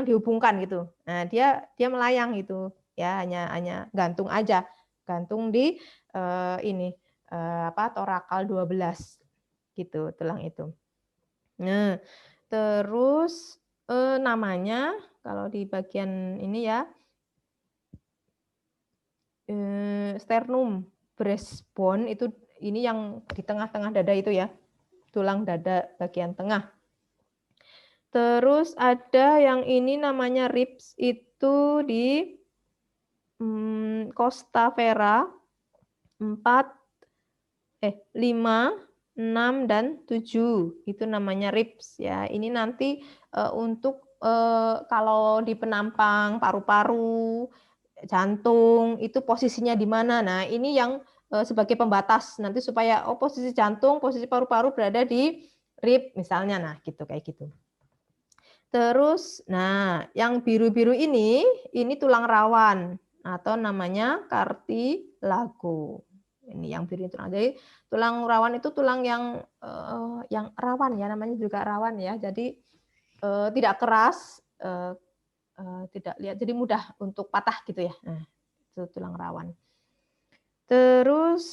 Speaker 1: dihubungkan gitu. Nah, dia melayang gitu, ya, hanya gantung aja. Gantung di ini torakal 12 gitu tulang itu. Nah, terus namanya kalau di bagian ini, ya, sternum breastbone itu ini yang di tengah-tengah dada itu, ya. Tulang dada bagian tengah. Terus ada yang ini namanya ribs itu di costa vera 5, 6, dan 7. Itu namanya ribs, ya. Ini nanti untuk kalau di penampang paru-paru, jantung, itu posisinya di mana. Nah, ini yang sebagai pembatas nanti supaya posisi jantung, posisi paru-paru berada di rib misalnya. Nah, gitu kayak gitu. Terus, nah, yang biru-biru ini tulang rawan atau namanya cartilago. ini yang biru tulang. Jadi tulang rawan itu tulang yang rawan ya, namanya juga rawan ya. Jadi tidak keras, tidak lihat, jadi mudah untuk patah gitu ya. Nah, itu tulang rawan. Terus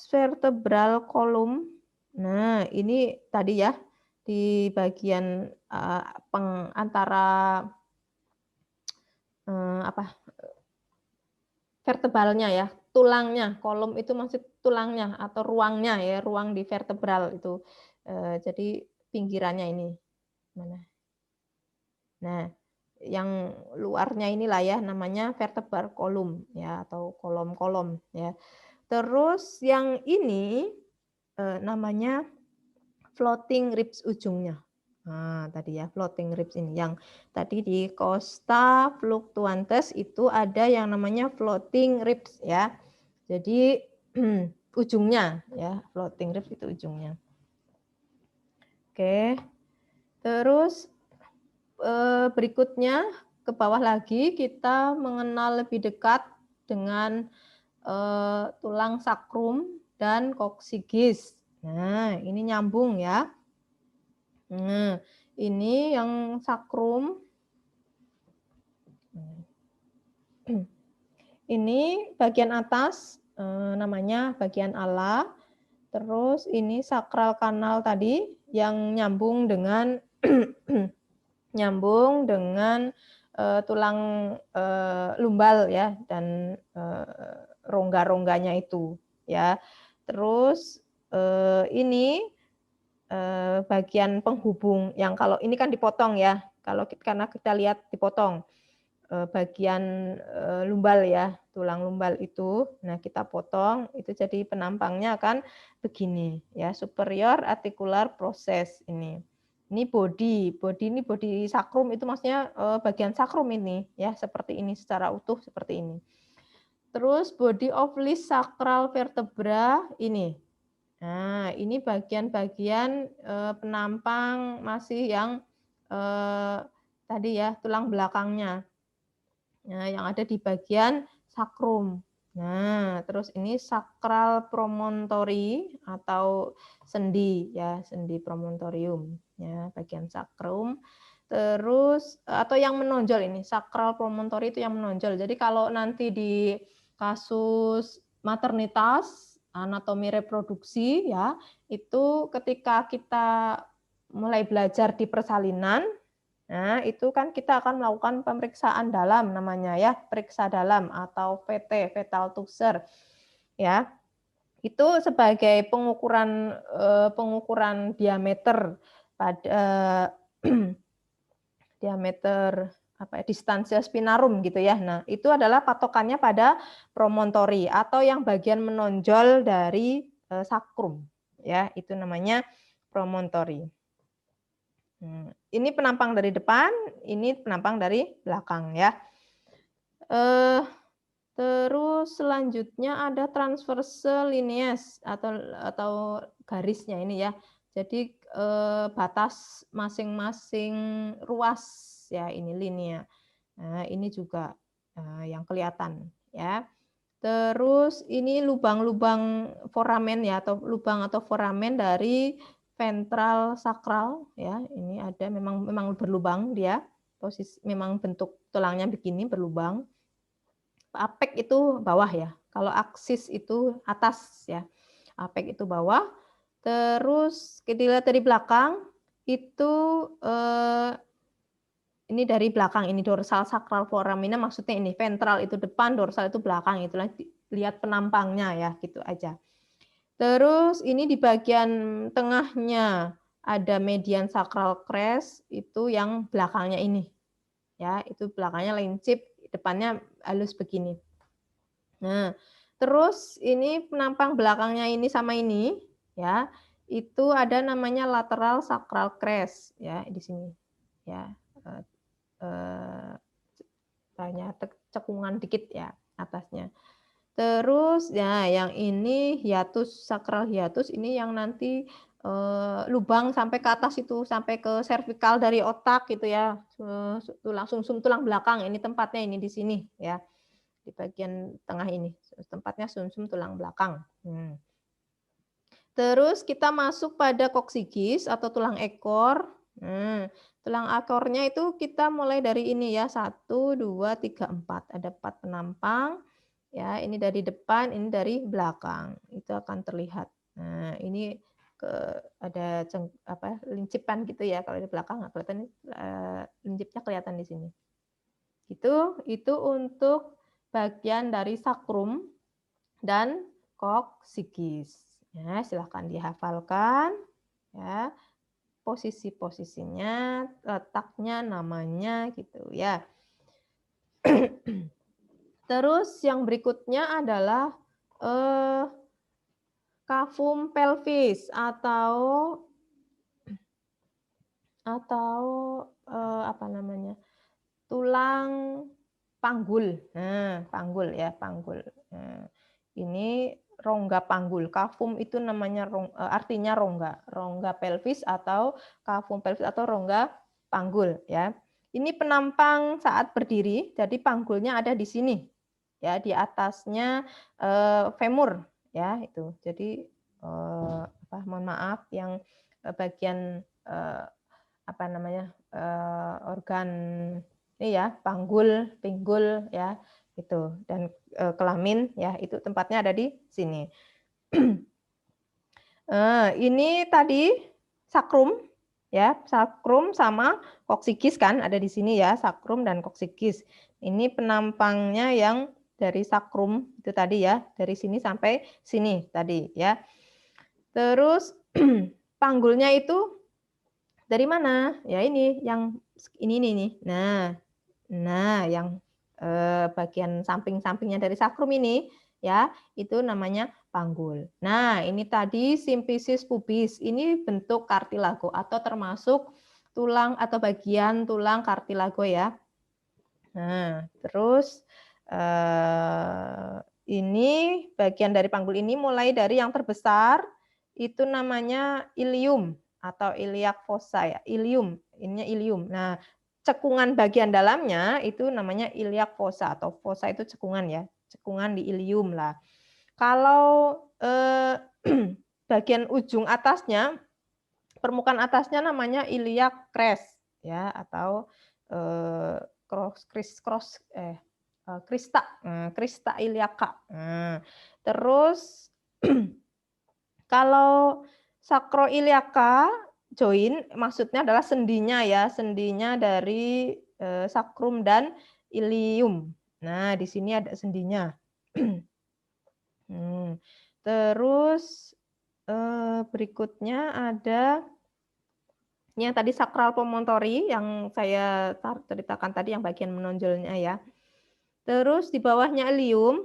Speaker 1: vertebral column. Nah, ini tadi ya di bagian antara vertebralnya ya, tulangnya. Kolom itu maksud tulangnya atau ruangnya ya, ruang di vertebral itu. Jadi pinggirannya ini. Mana? Nah, yang luarnya inilah ya namanya vertebral column ya atau kolom-kolom ya. Terus yang ini namanya floating ribs ujungnya. Nah, tadi ya floating ribs ini yang tadi di costa fluctuantes itu ada yang namanya floating ribs ya. Jadi ujungnya ya, floating ribs itu ujungnya. Oke. Terus berikutnya ke bawah lagi kita mengenal lebih dekat dengan tulang sakrum dan koksigis. Nah, ini nyambung ya. Nah, ini yang sakrum. Ini bagian atas namanya bagian ala. Terus ini sakral kanal tadi yang nyambung dengan tulang lumbal ya dan rongga-rongganya itu ya. Terus ini bagian penghubung yang kalau ini kan dipotong ya. Karena kita lihat dipotong bagian lumbal ya, tulang lumbal itu. Nah, kita potong itu jadi penampangnya akan begini ya, superior articular process ini. Ini body ini body sakrum itu maksudnya bagian sakrum ini ya, seperti ini secara utuh seperti ini. Terus body of least sacral vertebra ini. Nah, ini bagian-bagian penampang masih yang tadi ya, tulang belakangnya. Nah, yang ada di bagian sakrum. Nah, terus ini sakral promontory atau sendi ya, sendi promontorium ya, bagian sakrum. Terus atau yang menonjol ini, sakral promontory itu yang menonjol. Jadi kalau nanti di kasus maternitas, anatomi reproduksi ya, itu ketika kita mulai belajar di persalinan. Nah, itu kan kita akan melakukan pemeriksaan dalam namanya ya, periksa dalam atau VT, fetal tuxer. Ya. Itu sebagai pengukuran diameter pada diameter distansia spinarum gitu ya. Nah, itu adalah patokannya pada promontori atau yang bagian menonjol dari sakrum ya, itu namanya promontori. Ini penampang dari depan, ini penampang dari belakang ya. Terus selanjutnya ada transversal lineas atau garisnya ini ya. Jadi batas masing-masing ruas ya, ini linea. Nah, ini juga yang kelihatan ya. Terus ini lubang-lubang foramen ya, atau lubang atau foramen dari ventral sakral ya, ini ada memang berlubang dia, posisi memang bentuk tulangnya begini berlubang. Apek itu bawah ya, kalau aksis itu atas ya, apek itu bawah. Terus kita lihat dari belakang itu ini dari belakang, ini dorsal sakral foramina maksudnya ini, ventral itu depan, dorsal itu belakang, itulah lihat penampangnya ya, gitu aja. Terus ini di bagian tengahnya ada median sacral crest, itu yang belakangnya ini. Ya, itu belakangnya lincip, depannya halus begini. Nah, terus ini penampang belakangnya ini sama ini ya, itu ada namanya lateral sacral crest ya, di sini. Ya. Banyak cekungan dikit ya atasnya. Terus ya yang ini hiatus, sakral hiatus ini yang nanti lubang sampai ke atas itu, sampai ke servikal dari otak gitu ya, tulang sumsum tulang belakang, ini tempatnya ini di sini ya. di bagian tengah ini, tempatnya sumsum tulang belakang. Terus kita masuk pada koksigis atau tulang ekor. Tulang ekornya itu kita mulai dari ini ya, 1, 2, 3, 4. Ada 4 penampang. Ya, ini dari depan, ini dari belakang. Itu akan terlihat. Nah, ini ada lincipan gitu ya. Kalau di belakang nggak kelihatan, lincipnya kelihatan di sini. Itu untuk bagian dari sakrum dan koksigis. Ya, silahkan dihafalkan ya, posisi-posisinya, letaknya, namanya gitu ya. Terus yang berikutnya adalah kafum pelvis atau apa namanya? Tulang panggul. Nah, panggul ya, panggul. Nah, ini rongga panggul. Kafum itu namanya artinya rongga. Rongga pelvis atau kafum pelvis atau rongga panggul ya. Ini penampang saat berdiri, jadi panggulnya ada di sini. Ya, di atasnya femur ya itu. Jadi mohon maaf yang bagian apa namanya? Organ ini ya, panggul, pinggul ya, itu, dan kelamin ya, itu tempatnya ada di sini. Ini tadi sakrum ya, sakrum sama koksigis kan ada di sini ya, sakrum dan koksigis. Ini penampangnya yang dari sakrum itu tadi ya, dari sini sampai sini tadi ya. Terus panggulnya itu dari mana? Ya ini yang ini nih. Nah, yang bagian samping-sampingnya dari sakrum ini ya, itu namanya panggul. Nah, ini tadi simfisis pubis. Ini bentuk kartilago atau termasuk tulang atau bagian tulang kartilago ya. Nah, terus ini bagian dari panggul ini mulai dari yang terbesar itu namanya ilium atau iliac fossa ya, ilium, ininya ilium. Nah, cekungan bagian dalamnya itu namanya iliac fossa atau fossa itu cekungan ya, cekungan di ilium lah. Kalau bagian ujung atasnya, permukaan atasnya namanya iliac crest ya atau crista iliaca. Terus kalau sacroiliaca join maksudnya adalah sendinya ya, sendinya dari sakrum dan ilium. Nah, di sini ada sendinya. Terus berikutnya ada yang tadi sakral promontory yang saya ceritakan tadi yang bagian menonjolnya ya. Terus di bawahnya ilium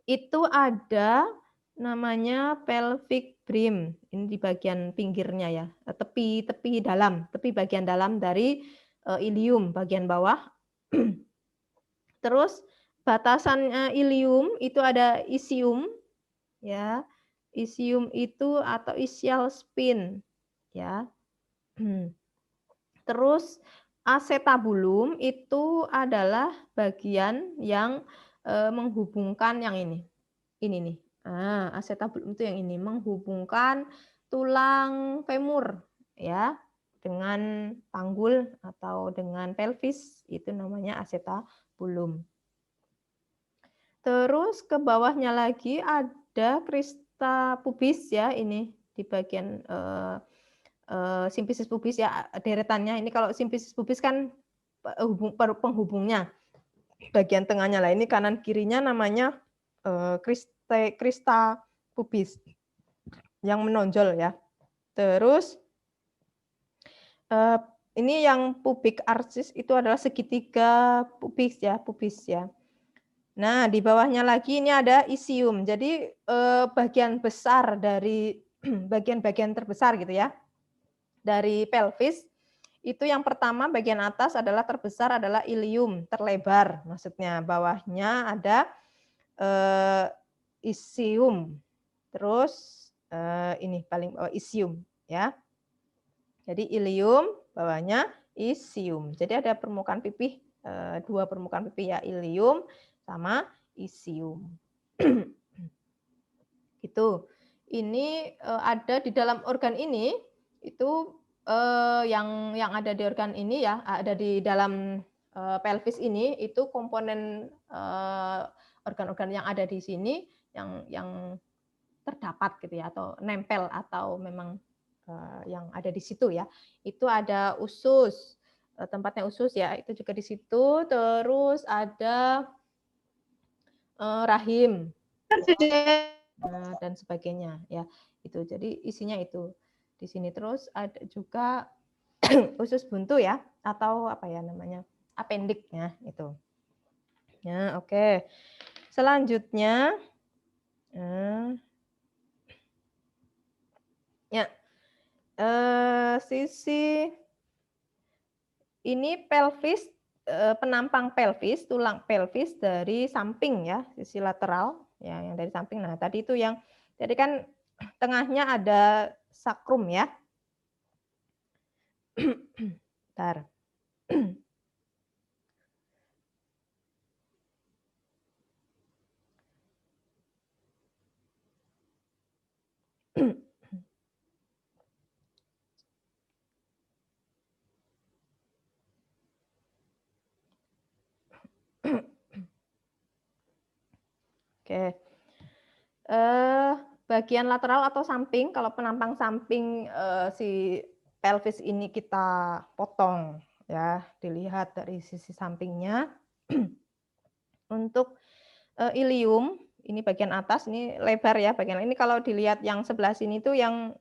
Speaker 1: itu ada namanya pelvic brim. Ini di bagian pinggirnya ya, tepi dalam, tepi bagian dalam dari ilium bagian bawah. Terus batasan ilium itu ada isium ya. Isium itu atau ischial spine ya. Terus acetabulum itu adalah bagian yang menghubungkan yang ini nih. Acetabulum itu yang ini menghubungkan tulang femur ya dengan panggul atau dengan pelvis, itu namanya acetabulum. Terus ke bawahnya lagi ada crista pubis ya, ini di bagian simfisis pubis ya, deretannya. Ini kalau simfisis pubis kan penghubungnya bagian tengahnya lah, ini kanan kirinya namanya crista pubis yang menonjol ya. Terus ini yang pubic arcis itu adalah segitiga pubis ya. Nah, di bawahnya lagi ini ada isium. Jadi bagian besar dari bagian-bagian terbesar gitu ya dari pelvis itu yang pertama bagian atas adalah terbesar adalah ilium, terlebar maksudnya. Bawahnya ada isium. Terus ini paling bawah isium ya. Jadi ilium, bawahnya isium. Jadi ada permukaan pipih, dua permukaan pipih ya, ilium sama isium. Gitu. Ini ada di dalam organ ini itu yang ada di organ ini ya, ada di dalam pelvis ini itu komponen organ-organ yang ada di sini yang terdapat gitu ya atau nempel atau memang yang ada di situ ya. Itu ada usus, tempatnya usus ya, itu juga di situ. Terus ada rahim dan sebagainya ya. Itu jadi isinya itu di sini. Terus ada juga usus buntu ya atau apa ya namanya appendix-nya itu. Ya, oke. Selanjutnya ya sisi ini pelvis penampang pelvis, tulang pelvis dari samping ya, sisi lateral ya yang dari samping. Nah, tadi itu yang jadi kan tengahnya ada sakrum ya. Bentar. Oke. Bagian lateral atau samping, kalau penampang samping si pelvis ini kita potong ya, dilihat dari sisi sampingnya. Untuk ilium, ini bagian atas, ini lebar ya bagian ini kalau dilihat yang sebelah sini itu yang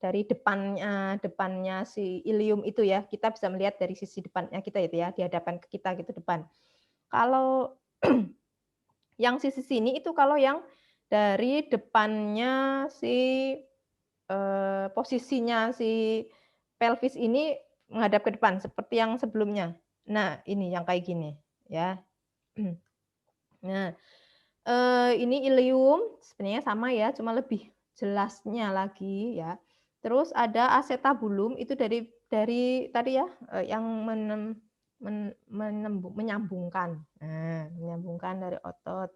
Speaker 1: dari depannya si ilium itu ya, kita bisa melihat dari sisi depannya kita itu ya, di hadapan ke kita gitu depan. Kalau yang sisi sini itu kalau yang dari depannya si posisinya si pelvis ini menghadap ke depan seperti yang sebelumnya. Nah, ini yang kayak gini ya. Nah, ini ilium sebenarnya sama ya, cuma lebih jelasnya lagi ya. Terus ada acetabulum itu dari tadi ya, yang menyambungkan. Nah, menyambungkan dari otot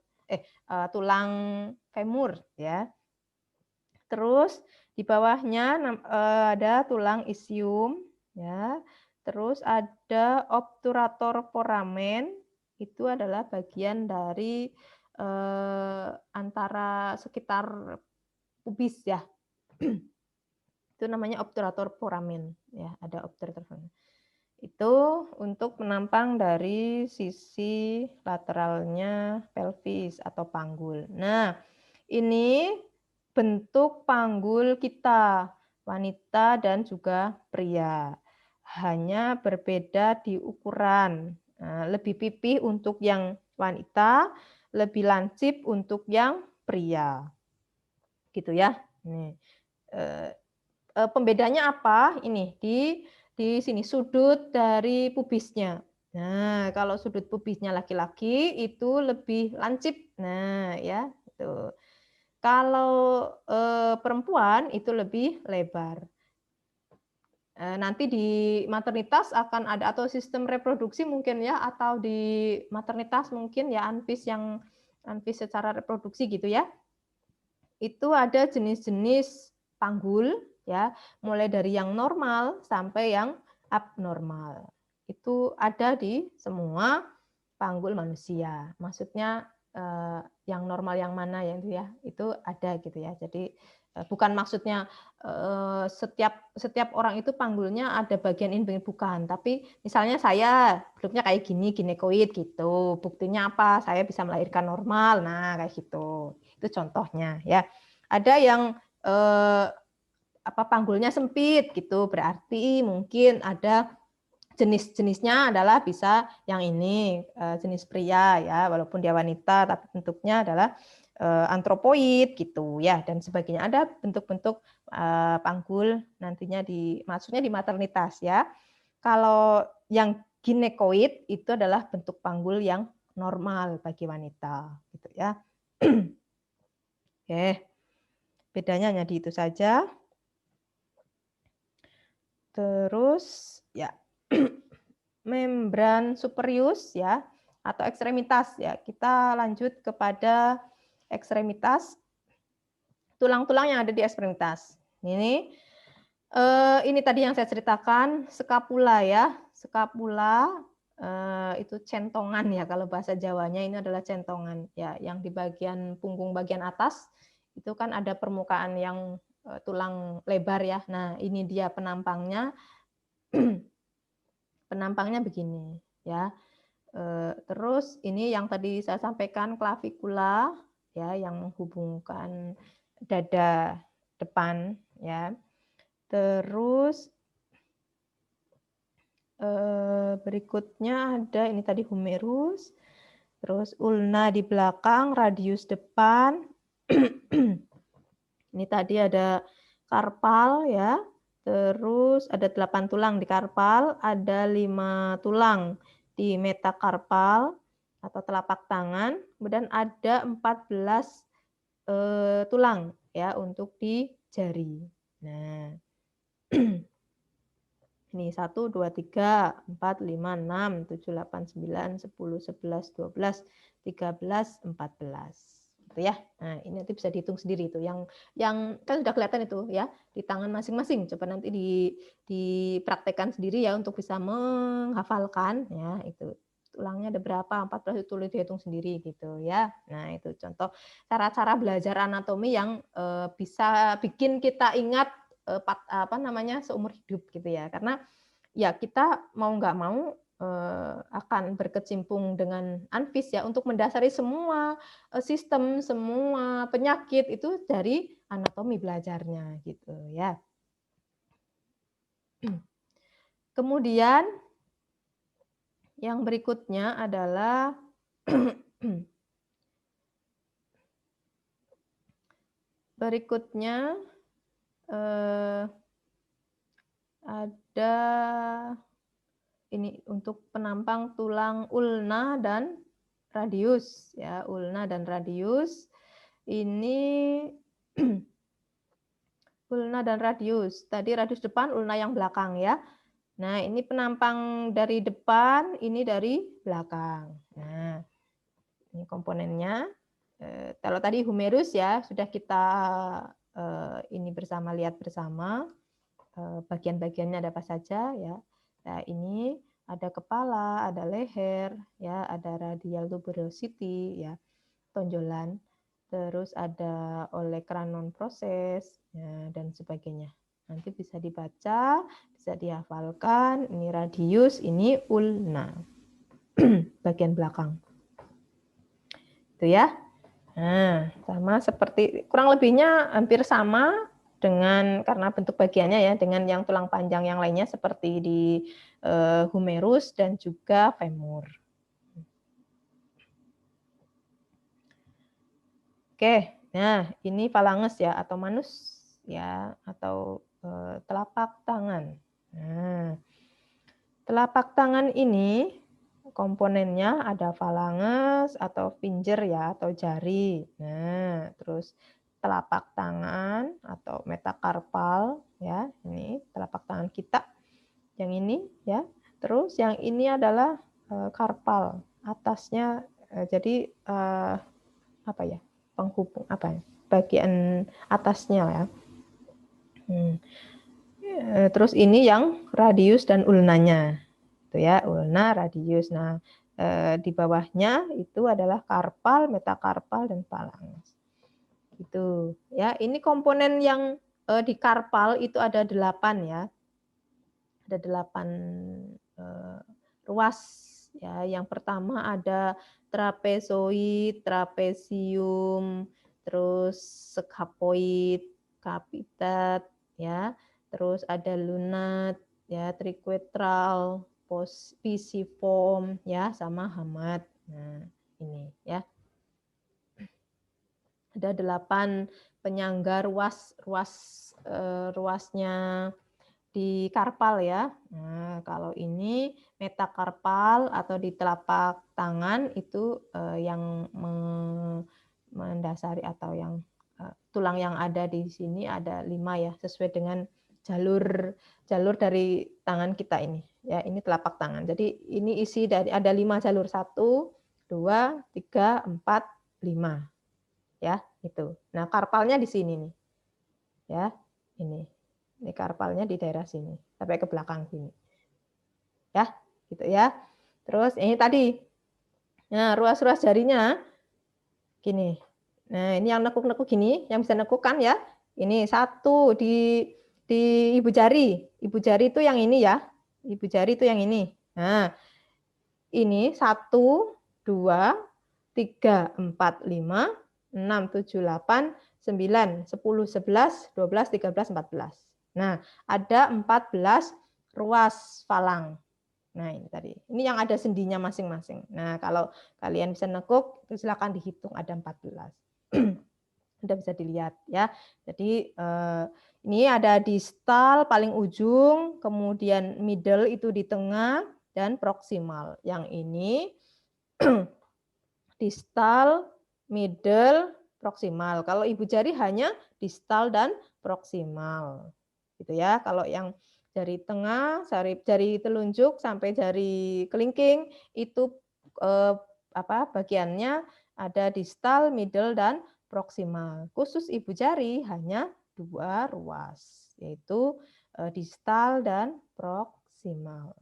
Speaker 1: tulang femur ya. Terus di bawahnya ada tulang isium ya. Terus ada obturator foramen, itu adalah bagian dari antara sekitar pubis ya. Itu namanya obturator foramen ya, ada obturator foramen. Itu untuk menampang dari sisi lateralnya pelvis atau panggul. Nah, ini bentuk panggul kita, wanita dan juga pria. Hanya berbeda di ukuran. Nah, lebih pipih untuk yang wanita, lebih lancip untuk yang pria. Gitu ya. Nih. Pembedanya apa? Ini di sini sudut dari pubisnya. Nah, kalau sudut pubisnya laki-laki itu lebih lancip. Nah, ya, itu. Kalau perempuan itu lebih lebar. Nanti di maternitas akan ada atau sistem reproduksi mungkin ya, atau di maternitas mungkin ya anfis secara reproduksi gitu ya. Itu ada jenis-jenis panggul ya, mulai dari yang normal sampai yang abnormal. Itu ada di semua panggul manusia. Maksudnya yang normal yang mana ya itu ada gitu ya. Jadi bukan maksudnya setiap orang itu panggulnya ada bagian ini bukan, tapi misalnya saya bentuknya kayak gini ginekoid gitu. Buktinya apa? Saya bisa melahirkan normal. Nah, kayak gitu. Itu contohnya ya. Ada yang panggulnya sempit gitu, berarti mungkin ada jenis-jenisnya adalah bisa yang ini jenis pria ya, walaupun dia wanita tapi bentuknya adalah antropoid gitu ya dan sebagainya. Ada bentuk-bentuk panggul nantinya maksudnya di maternitas ya. Kalau yang ginekoid itu adalah bentuk panggul yang normal bagi wanita gitu ya. Oke. Bedanya hanya di itu saja. Terus ya membran superius ya atau ekstremitas ya. Kita lanjut kepada ekstremitas, tulang-tulang yang ada di ekstremitas. Ini tadi yang saya ceritakan, skapula ya. Skapula itu centongan ya, kalau bahasa Jawanya ini adalah centongan ya, yang di bagian punggung bagian atas itu kan ada permukaan yang tulang lebar ya. Nah, ini dia penampangnya. Penampangnya begini ya. Terus ini yang tadi saya sampaikan, klavikula ya, yang menghubungkan dada depan ya. Terus berikutnya ada ini tadi humerus, terus ulna di belakang, radius depan. Ini tadi ada karpal ya. Terus ada 8 tulang di karpal, ada 5 tulang di metakarpal atau telapak tangan, kemudian ada 14 tulang ya untuk di jari. Nah, ini 1, 2, 3, 4, 5, 6, 7, 8, 9, 10, 11, 12, 13, 14. Gitu ya. Nah, ini nanti bisa dihitung sendiri itu. Yang kan sudah kelihatan itu ya di tangan masing-masing. Coba nanti dipraktekkan sendiri ya untuk bisa menghafalkan ya itu. Tulangnya ada berapa? 14 itu dihitung sendiri gitu ya. Nah, itu contoh cara-cara belajar anatomi yang bisa bikin kita ingat seumur hidup gitu ya. Karena ya kita mau nggak mau akan berkecimpung dengan anfis ya untuk mendasari semua sistem, semua penyakit itu dari anatomi belajarnya gitu ya. Kemudian yang berikutnya adalah ada ini untuk penampang tulang ulna dan radius ya, ulna dan radius. Ini ulna dan radius. Tadi radius depan, ulna yang belakang ya. Nah, ini penampang dari depan, ini dari belakang. Nah, ini komponennya. Kalau tadi humerus ya, sudah kita ini bersama, lihat bersama. Bagian-bagiannya ada apa saja ya. Nah, ini ada kepala, ada leher, ya, ada radial tuberosity, ya, tonjolan, terus ada olecranon proses, ya, dan sebagainya. Nanti bisa dibaca, bisa dihafalkan. Ini radius, ini ulna, bagian belakang. Itu ya. Nah, sama seperti kurang lebihnya hampir sama dengan karena bentuk bagiannya ya dengan yang tulang panjang yang lainnya seperti di humerus dan juga femur. Oke, nah ini falanges ya atau manus ya atau telapak tangan. Nah, telapak tangan ini komponennya ada falanges atau finger ya atau jari. Nah, terus telapak tangan atau metakarpal ya, ini telapak tangan kita. Yang ini ya. Terus yang ini adalah karpal, atasnya jadi apa ya? Penghubung apa ya? Bagian atasnya ya. Terus ini yang radius dan ulnanya. Itu ya, ulna, radius. Nah, di bawahnya itu adalah karpal, metakarpal dan falanges. Gitu. Ya, ini komponen yang di karpal itu ada 8 ya. Ada 8 ruas ya. Yang pertama ada trapezoid, trapesium, terus scapoid, capitat ya. Terus ada lunat ya, triquetral, pisiform ya, sama hamat. Nah, ini ya. Ada 8 penyangga ruasnya di karpal ya. Nah, kalau ini metakarpal atau di telapak tangan itu yang mendasari atau yang tulang yang ada di sini ada 5 ya, sesuai dengan jalur dari tangan kita ini Ya, ini telapak tangan. Jadi ini isi dari ada 5 jalur, 1, 2, 3, 4, 5. Ya, itu. Nah, karpalnya di sini nih. Ya, ini. Ini karpalnya di daerah sini sampai ke belakang sini. Ya, gitu ya. Terus ini tadi. Nah, ruas-ruas jarinya gini. Nah, ini yang nekuk-nekuk gini, yang bisa nekuk kan ya. Ini 1 di ibu jari. Ibu jari itu yang ini ya. Ibu jari itu yang ini. Nah, ini 1, 2, 3, 4, 5, 6, 7, 8, 9, 10, 11, 12, 13, 14. Nah, ada 14 ruas falang. Nah, ini tadi. Ini yang ada sendinya masing-masing. Nah, kalau kalian bisa nekuk, silakan dihitung ada 14. Udah bisa dilihat ya. Jadi ini ada distal paling ujung, kemudian middle itu di tengah, dan proksimal. Yang ini distal, middle, proksimal. Kalau ibu jari hanya distal dan proksimal. Gitu ya. Kalau yang jari tengah, jari telunjuk sampai jari kelingking itu bagiannya ada distal, middle, dan proksimal. Khusus ibu jari hanya 2 ruas, yaitu distal dan proksimal.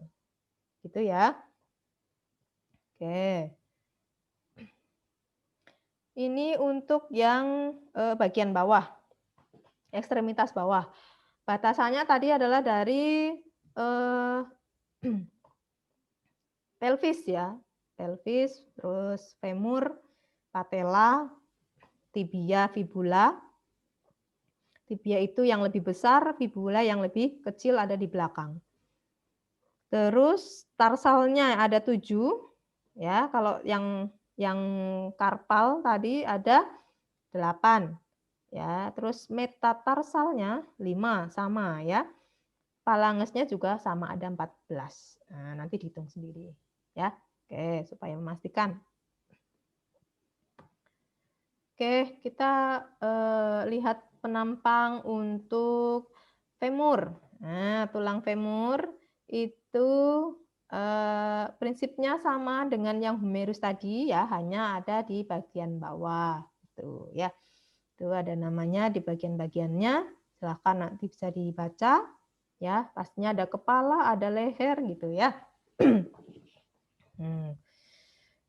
Speaker 1: Gitu ya. Oke. Ini untuk yang bagian bawah, ekstremitas bawah. Batasannya tadi adalah dari pelvis ya, pelvis, terus femur, patella, tibia, fibula. Tibia itu yang lebih besar, fibula yang lebih kecil ada di belakang. Terus tarsalnya ada 7, ya. Kalau yang karpal tadi ada 8. Ya, terus metatarsalnya 5 sama ya. Falangesnya juga sama ada 14. Nah, nanti dihitung sendiri ya. Oke, supaya memastikan. Oke, kita lihat penampang untuk femur. Nah, tulang femur itu prinsipnya sama dengan yang humerus tadi ya, hanya ada di bagian bawah. Itu ya. Itu ada namanya di bagian-bagiannya. Silahkan nanti bisa dibaca ya. Pastinya ada kepala, ada leher gitu ya.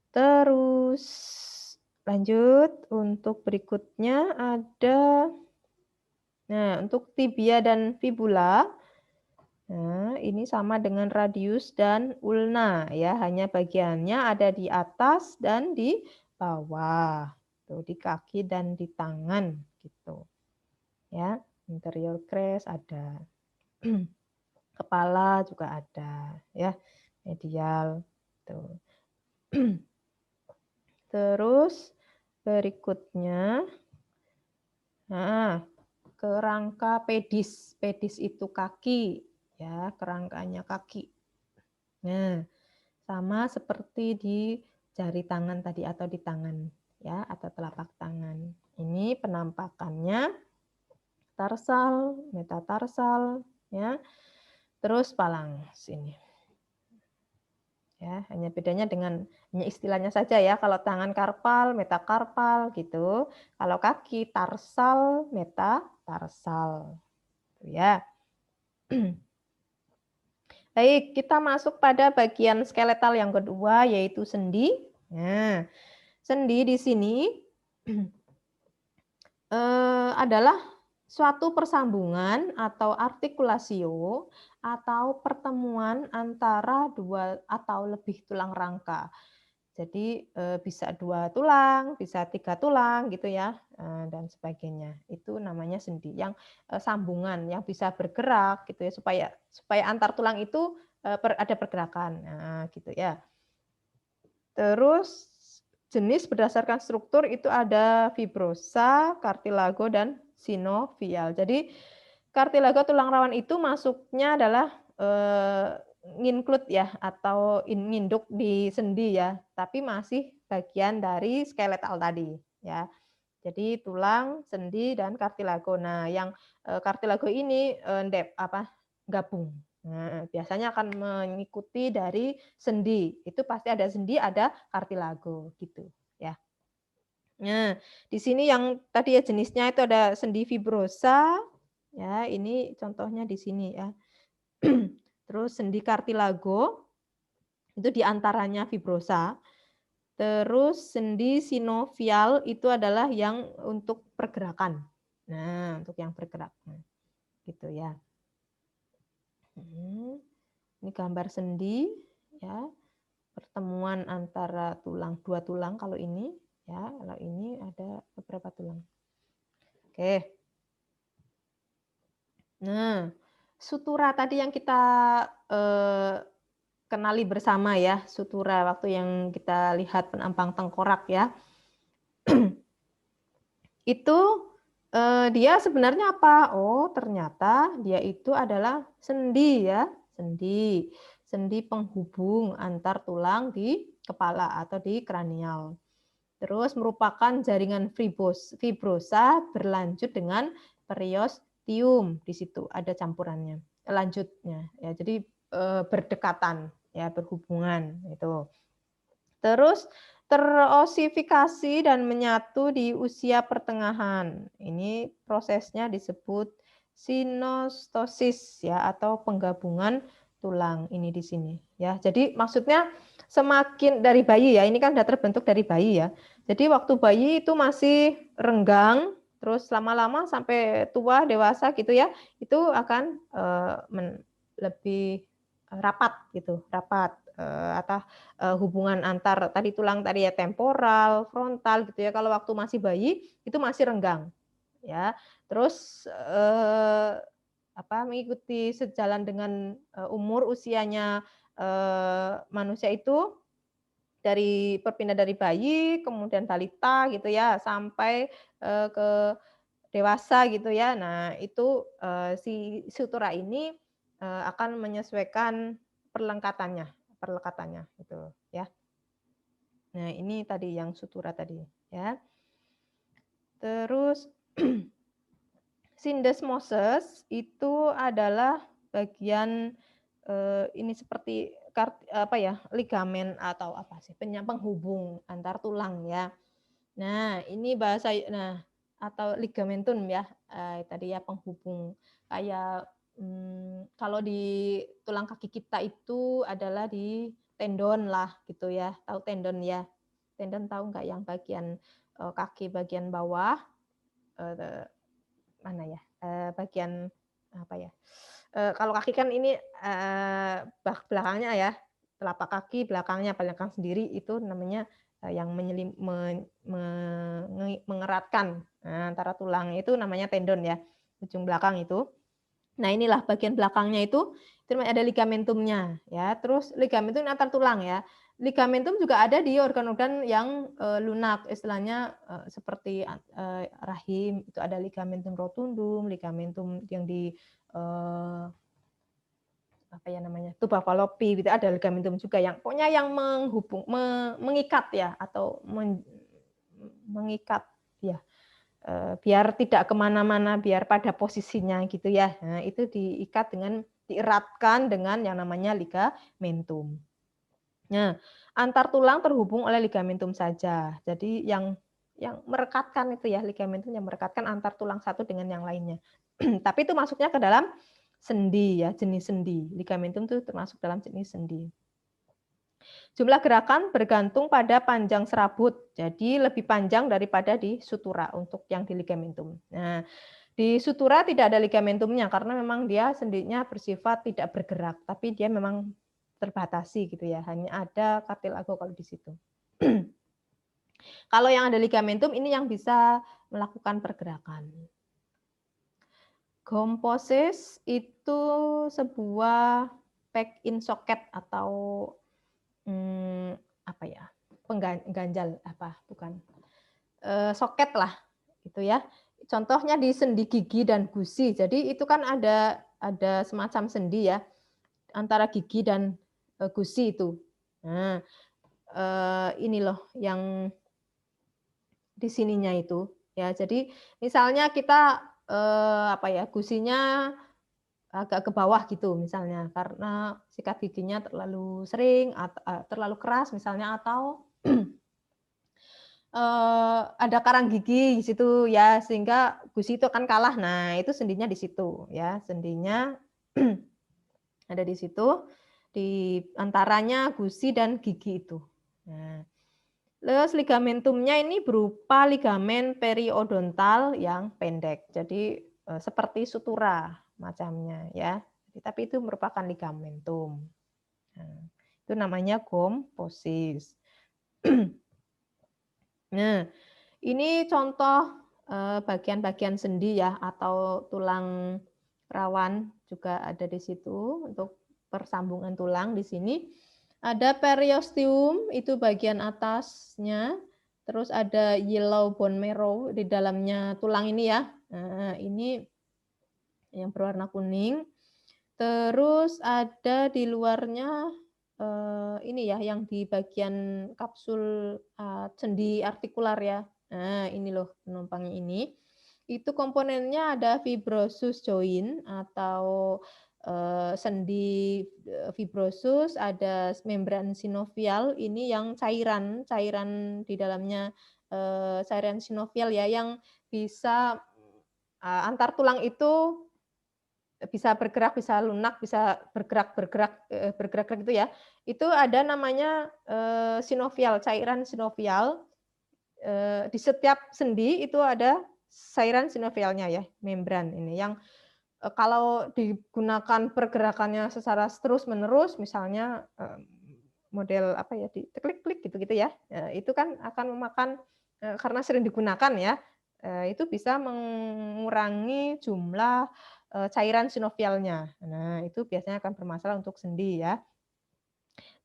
Speaker 1: Terus lanjut untuk berikutnya ada untuk tibia dan fibula. Nah, ini sama dengan radius dan ulna ya, hanya bagiannya ada di atas dan di bawah. Tuh, di kaki dan di tangan gitu. Ya, interior crest ada. Kepala juga ada ya, medial tuh. Terus berikutnya kerangka pedis. Pedis itu kaki ya, kerangkanya kaki. Nah, sama seperti di jari tangan tadi atau di tangan ya, atau telapak tangan. Ini penampakannya tarsal, metatarsal ya. Terus falanges ini. Ya, hanya bedanya dengan istilahnya saja ya. Kalau tangan karpal, metakarpal gitu. Kalau kaki tarsal, metatarsal. Ya. Baik, kita masuk pada bagian skeletal yang kedua yaitu sendi. Nah, sendi di sini adalah suatu persambungan atau artikulasio atau pertemuan antara 2 atau lebih tulang rangka. Jadi bisa 2 tulang, bisa 3 tulang gitu ya, dan sebagainya. Itu namanya sendi yang sambungan, yang bisa bergerak gitu ya, supaya antar tulang itu ada pergerakan. Nah, gitu ya. Terus jenis berdasarkan struktur itu ada fibrosa, kartilago, dan sinovial. Jadi kartilago tulang rawan itu masuknya adalah nginclude ya atau nginduk di sendi ya, tapi masih bagian dari skeletal tadi ya. Jadi tulang, sendi, dan kartilago. Nah, yang kartilago ini gabung Nah, biasanya akan mengikuti dari sendi. Itu pasti ada sendi, ada kartilago gitu ya. Nah, di sini yang tadi ya jenisnya itu ada sendi fibrosa, ya ini contohnya di sini ya. Terus sendi kartilago itu diantaranya fibrosa. Terus sendi sinovial itu adalah yang untuk pergerakan. Nah, untuk yang bergerak, gitu ya. Ini gambar sendi, ya pertemuan antara tulang, dua tulang kalau ini, ya kalau ini ada beberapa tulang. Oke. Nah, sutura tadi yang kita kenali bersama ya, sutura waktu yang kita lihat penampang tengkorak ya. Itu dia sebenarnya apa? Oh, ternyata dia itu adalah sendi ya, sendi. Sendi penghubung antar tulang di kepala atau di kranial. Terus merupakan jaringan fibrosa berlanjut dengan periosteum di situ ada campurannya, lanjutnya ya. Jadi berdekatan ya, berhubungan itu. Terus terosifikasi dan menyatu di usia pertengahan. Ini prosesnya disebut sinostosis ya, atau penggabungan tulang ini di sini ya. Jadi maksudnya semakin dari bayi ya, ini kan sudah terbentuk dari bayi ya. Jadi waktu bayi itu masih renggang, terus lama-lama sampai tua dewasa gitu ya, itu akan lebih rapat gitu, rapat atau hubungan antar tadi tulang tadi ya, temporal, frontal gitu ya. Kalau waktu masih bayi itu masih renggang ya. Terus mengikuti sejalan dengan umur usianya manusia itu dari berpindah dari bayi, kemudian balita gitu ya, sampai ke dewasa gitu ya. Nah, itu si sutura ini akan menyesuaikan perlekatannya gitu ya. Nah, ini tadi yang sutura tadi ya. Terus syndesmosis itu adalah bagian ini seperti ligamen atau apa sih, penghubung antar tulang ya. Nah, ini atau ligamentum ya, tadi ya penghubung. Kayak kalau di tulang kaki kita itu adalah di tendon lah gitu ya, tahu tendon ya? Tendon tahu nggak yang bagian kaki bagian bawah, mana ya, bagian apa ya, kalau kaki kan ini belakangnya ya, telapak kaki belakang sendiri itu namanya yang mengeratkan antara tulang itu namanya tendon ya, ujung belakang itu. Nah, inilah bagian belakangnya itu ada ligamentumnya ya. Terus ligamentum antar tulang ya. Ligamentum juga ada di organ-organ yang lunak, istilahnya seperti rahim itu ada ligamentum rotundum, ligamentum yang di tuba fallopi gitu, ada ligamentum juga yang pokoknya yang mengikat ya, atau mengikat ya, biar tidak kemana-mana, biar pada posisinya gitu ya. Nah, itu dieratkan dengan yang namanya ligamentum. Nah, antar tulang terhubung oleh ligamentum saja. Jadi yang merekatkan itu ya, ligamentum yang merekatkan antar tulang satu dengan yang lainnya. Tapi itu masuknya ke dalam sendi ya, jenis sendi. Ligamentum itu termasuk dalam jenis sendi. Jumlah gerakan bergantung pada panjang serabut, jadi lebih panjang daripada di sutura untuk yang di ligamentum. Nah, di sutura tidak ada ligamentumnya karena memang dia sendinya bersifat tidak bergerak, tapi dia memang terbatasi gitu ya, hanya ada kartilago kalau di situ. Kalau yang ada ligamentum ini yang bisa melakukan pergerakan. Gomposis itu sebuah pack-in socket atau pengganjal soket lah gitu ya. Contohnya di sendi gigi dan gusi. Jadi itu kan ada semacam sendi ya antara gigi dan gusi itu. Nah, ini loh yang di sininya itu ya. Jadi misalnya kita gusinya agak ke bawah gitu misalnya karena sikat giginya terlalu sering atau terlalu keras misalnya atau ada karang gigi di situ ya sehingga gusi itu akan kalah. Nah, itu sendinya di situ ya, sendinya ada di situ di antaranya gusi dan gigi itu. Nah, terus ligamentumnya ini berupa ligamen periodontal yang pendek. Jadi seperti sutura macamnya ya. Tapi itu merupakan ligamentum. Nah, itu namanya gomposis. Nah, ini contoh bagian-bagian sendi ya atau tulang rawan juga ada di situ untuk persambungan tulang di sini. Ada periosteum itu bagian atasnya, terus ada yellow bone marrow di dalamnya tulang ini ya. Nah, ini yang berwarna kuning. Terus ada di luarnya ini ya yang di bagian kapsul sendi artikular ya. Nah, ini loh penumpangnya ini. Itu komponennya ada fibrosus joint atau sendi fibrosus, ada membran sinovial ini yang cairan di dalamnya cairan sinovial ya yang bisa antar tulang itu bisa bergerak, bisa lunak, bisa bergerak gitu ya. Itu ada namanya sinovial, cairan sinovial. Di setiap sendi itu ada cairan sinovialnya ya, membran ini yang kalau digunakan pergerakannya secara terus-menerus, misalnya model apa ya, di klik-klik gitu-gitu ya, itu kan akan memakan karena sering digunakan ya, itu bisa mengurangi jumlah cairan sinovialnya. Nah, itu biasanya akan bermasalah untuk sendi ya.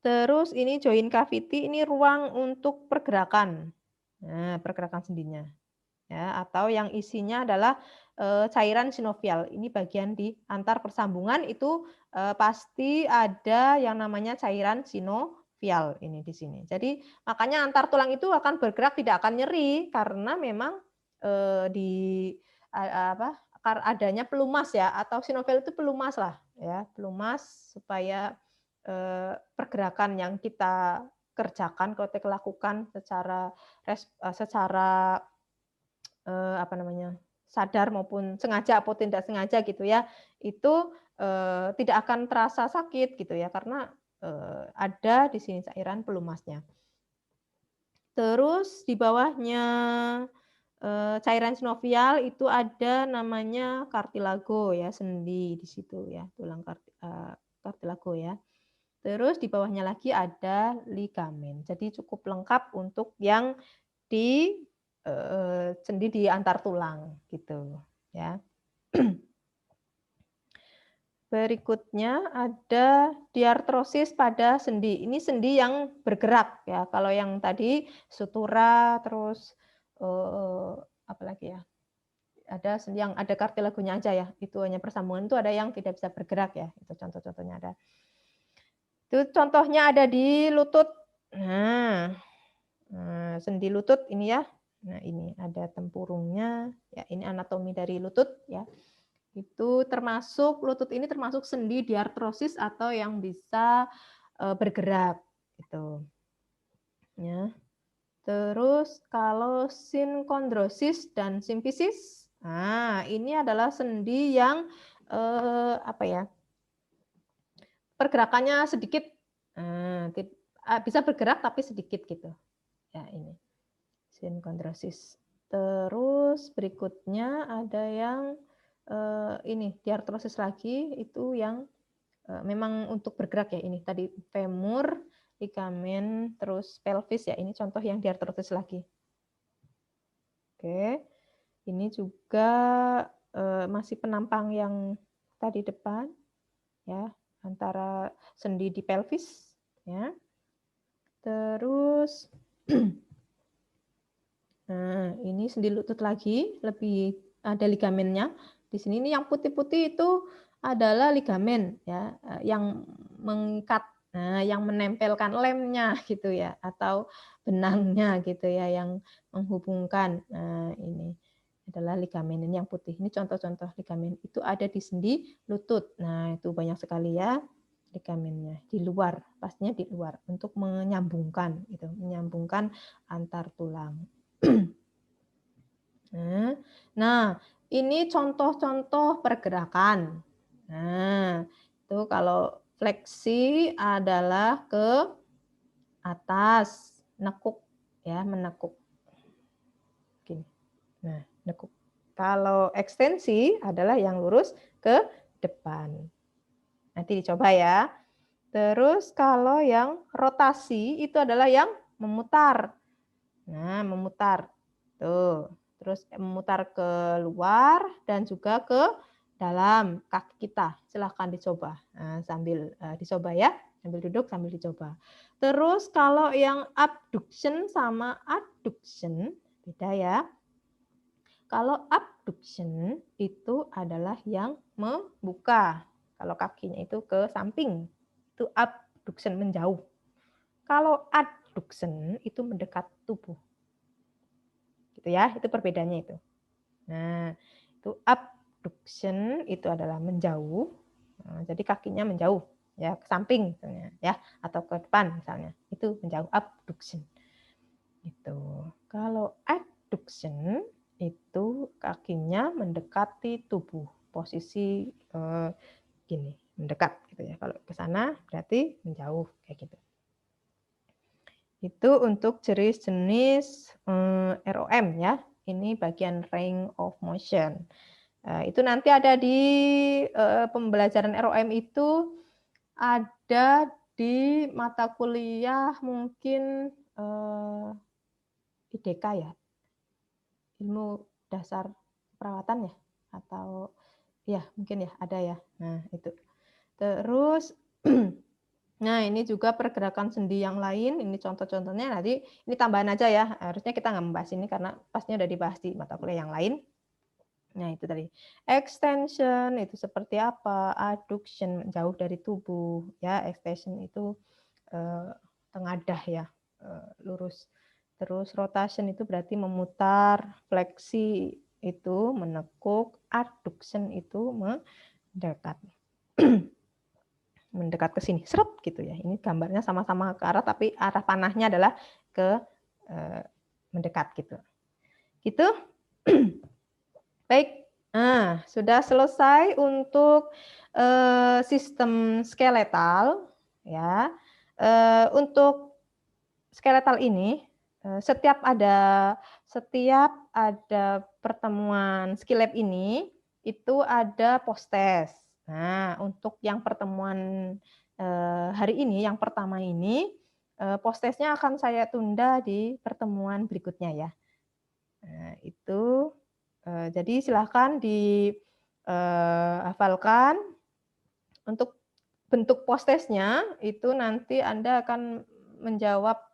Speaker 1: Terus ini joint cavity, ini ruang untuk pergerakan. Nah, pergerakan sendinya. Ya, atau yang isinya adalah cairan sinovial. Ini bagian di antar persambungan itu pasti ada yang namanya cairan sinovial ini di sini. Jadi makanya antar tulang itu akan bergerak tidak akan nyeri karena memang di apa adanya pelumas ya atau sinovial itu pelumas lah ya, pelumas supaya pergerakan yang kita kerjakan kalau kita lakukan secara apa namanya, sadar maupun sengaja atau tidak sengaja gitu ya, itu tidak akan terasa sakit gitu ya, karena ada di sini cairan pelumasnya. Terus di bawahnya cairan sinovial itu ada namanya cartilago ya, sendi di situ ya, tulang cartilago ya. Terus di bawahnya lagi ada ligamen. Jadi cukup lengkap untuk yang di sendi di antar tulang gitu ya. Berikutnya ada diartrosis pada sendi. Ini sendi yang bergerak ya. Kalau yang tadi sutura terus apalagi ya? Ada sendi yang ada kartilagonya aja ya. Itu hanya persambungan itu ada yang tidak bisa bergerak ya. Itu contoh-contohnya ada. Itu contohnya ada di lutut. Nah, sendi lutut ini ya. Nah, ini ada tempurungnya. Ya, ini anatomi dari lutut ya. Itu termasuk lutut ini termasuk sendi diartrosis atau yang bisa bergerak gitu. Ya. Terus kalau sinkondrosis dan simfisis, nah ini adalah sendi yang apa ya? Pergerakannya sedikit, bisa bergerak tapi sedikit gitu. Ya ini sinkondrosis. Terus berikutnya ada yang ini diartrosis lagi itu yang memang untuk bergerak ya ini tadi femur, ligamen, terus pelvis ya ini contoh yang diartrosis lagi. Oke, ini juga masih penampang yang tadi depan ya antara sendi di pelvis ya. Terus nah ini sendi lutut lagi lebih ada ligamennya. Di sini ini yang putih-putih itu adalah ligamen ya, yang mengikat, yang menempelkan lemnya gitu ya, atau benangnya gitu ya, yang menghubungkan. Nah ini. adalah ligamen ini yang putih. Ini contoh-contoh ligamen itu ada di sendi lutut. Nah, itu banyak sekali ya ligamennya di luar, pastinya di luar untuk menyambungkan gitu, menyambungkan antar tulang. Nah, ini contoh-contoh pergerakan. Nah, itu kalau fleksi adalah ke atas, nekuk ya, menekuk. Gini. Nah, nekuk. Kalau ekstensi adalah yang lurus ke depan. Nanti dicoba ya. Terus kalau yang rotasi itu adalah yang memutar. Nah, memutar. Tuh. Terus memutar ke luar dan juga ke dalam kaki kita. Silahkan dicoba. Nah, sambil dicoba ya. Sambil duduk sambil dicoba. Terus kalau yang abduction sama adduction beda ya. Kalau abduction itu adalah yang membuka. Kalau kakinya itu ke samping. Itu abduction, menjauh. Kalau adduction itu mendekat tubuh. Gitu ya, itu perbedaannya itu. Nah, itu abduction itu adalah menjauh. Nah, jadi kakinya menjauh ya, ke samping misalnya ya, atau ke depan misalnya. Itu menjauh, abduction. Itu. Kalau adduction itu kakinya mendekati tubuh, posisi gini, mendekat gitu ya. Kalau ke sana berarti menjauh kayak gitu. Itu untuk jenis-jenis ROM ya. Ini bagian range of motion. Itu nanti ada di pembelajaran ROM itu ada di mata kuliah mungkin IDK ya, ilmu dasar perawatan ya, atau ya mungkin ya ada ya. Nah itu. Terus nah ini juga pergerakan sendi yang lain, ini contoh-contohnya nanti ini tambahan aja ya, harusnya kita nggak membahas ini karena pastinya udah dibahas di mata kuliah yang lain. Nah itu tadi, extension itu seperti apa, adduction jauh dari tubuh, ya extension itu tengadah ya, lurus. Terus rotation itu berarti memutar, fleksi itu menekuk, adduction itu mendekat. Mendekat ke sini, seret gitu ya. Ini gambarnya sama-sama ke arah, tapi arah panahnya adalah ke mendekat gitu. Gitu. Baik. Nah, sudah selesai untuk sistem skeletal ya. Untuk skeletal ini setiap ada pertemuan skill lab ini itu ada post test. Nah, untuk yang pertemuan hari ini yang pertama ini post testnya akan saya tunda di pertemuan berikutnya ya. Nah, itu jadi silahkan dihafalkan. Untuk bentuk post testnya itu nanti Anda akan menjawab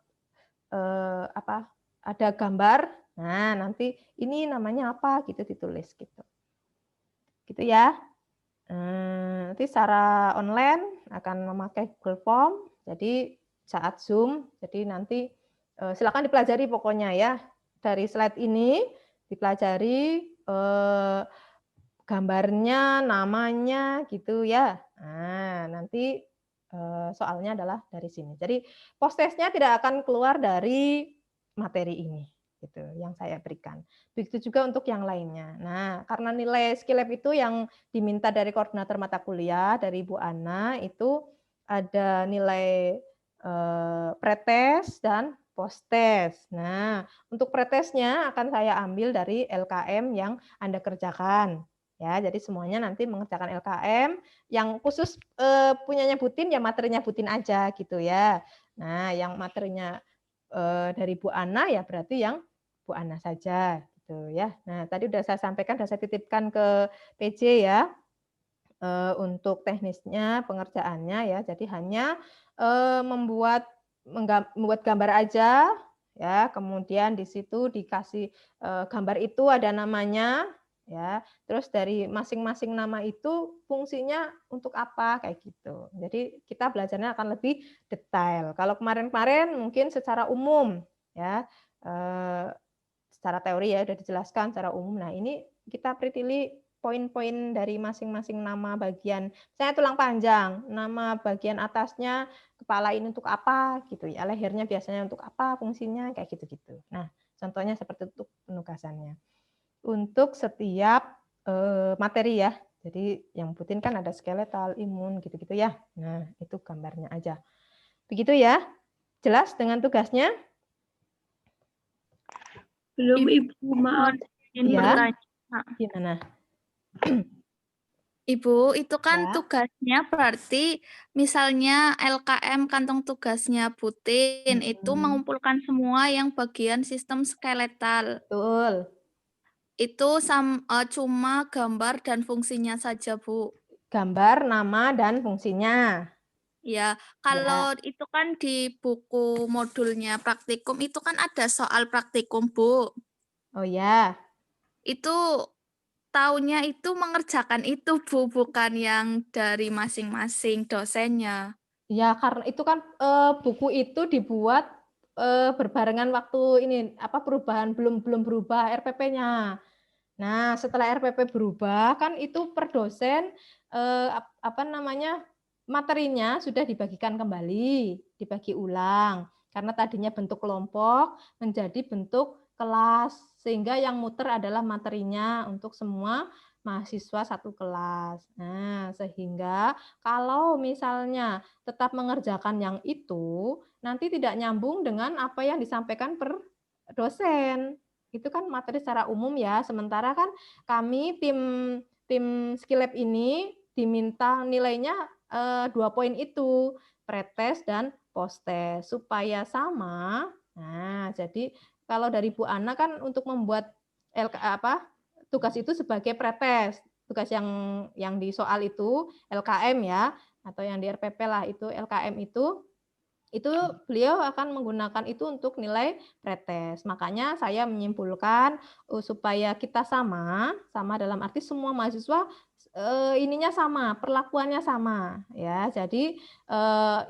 Speaker 1: ada gambar. Nah, nanti ini namanya apa gitu ditulis gitu. Gitu ya. Nanti secara online akan memakai Google Form. Jadi saat Zoom, jadi nanti silakan dipelajari pokoknya ya. Dari slide ini dipelajari gambarnya, namanya gitu ya. Nah, nanti soalnya adalah dari sini. Jadi post testnya tidak akan keluar dari materi ini gitu yang saya berikan. Begitu juga untuk yang lainnya. Nah, karena nilai skill lab itu yang diminta dari koordinator mata kuliah dari Bu Ana itu ada nilai pretest dan post test. Nah, untuk pretestnya akan saya ambil dari LKM yang Anda kerjakan. Ya, jadi semuanya nanti mengerjakan LKM yang khusus punyanya Butin ya materinya Butin aja gitu ya. Nah, yang materinya dari Bu Ana ya berarti yang Bu Ana saja gitu ya. Nah, tadi udah saya sampaikan, sudah saya titipkan ke PJ ya untuk teknisnya, pengerjaannya ya. Jadi hanya membuat gambar aja ya. Kemudian di situ dikasih gambar itu ada namanya ya. Terus dari masing-masing nama itu fungsinya untuk apa kayak gitu. Jadi kita belajarnya akan lebih detail. Kalau kemarin-kemarin mungkin secara umum ya secara teori ya udah dijelaskan secara umum. Nah, ini kita pilih poin-poin dari masing-masing nama bagian. Saya tulang panjang, nama bagian atasnya kepala ini untuk apa gitu ya. Lehernya biasanya untuk apa, fungsinya kayak gitu-gitu. Nah, contohnya seperti itu penugasannya. Untuk setiap materi ya. Jadi yang penting kan ada skeletal, imun gitu-gitu ya. Nah, itu gambarnya aja. Begitu ya. Jelas dengan tugasnya?
Speaker 2: Belum Ibu, maaf.
Speaker 3: Ini
Speaker 1: Ya.
Speaker 3: bertanya.
Speaker 1: Gimana?
Speaker 3: Ibu, itu kan
Speaker 1: Ya.
Speaker 3: tugasnya berarti misalnya LKM kantong tugasnya Putin itu mengumpulkan semua yang bagian sistem skeletal.
Speaker 1: Betul.
Speaker 3: Itu cuma gambar dan fungsinya saja, Bu.
Speaker 1: Gambar, nama, dan fungsinya.
Speaker 3: Ya, kalau itu kan di buku modulnya praktikum itu kan ada soal praktikum, Bu.
Speaker 1: Oh ya.
Speaker 3: Itu taunya itu mengerjakan itu, Bu, bukan yang dari masing-masing dosennya.
Speaker 1: Ya, karena itu kan buku itu dibuat berbarengan waktu ini perubahan belum berubah RPP-nya. Nah, setelah RPP berubah kan itu per dosen materinya sudah dibagikan kembali, dibagi ulang. Karena tadinya bentuk kelompok menjadi bentuk kelas, sehingga yang muter adalah materinya untuk semua mahasiswa satu kelas. Nah, sehingga kalau misalnya tetap mengerjakan yang itu, nanti tidak nyambung dengan apa yang disampaikan per dosen. Itu kan materi secara umum ya. Sementara kan kami tim Skillab ini diminta nilainya 2 poin itu, pretest dan posttest supaya sama. Nah, jadi kalau dari Bu Ana kan untuk membuat tugas itu sebagai pretest. Tugas yang di soal itu LKM ya, atau yang di RPP lah itu LKM itu beliau akan menggunakan itu untuk nilai pretest. Makanya saya menyimpulkan supaya kita sama dalam arti semua mahasiswa ininya sama, perlakuannya sama ya. Jadi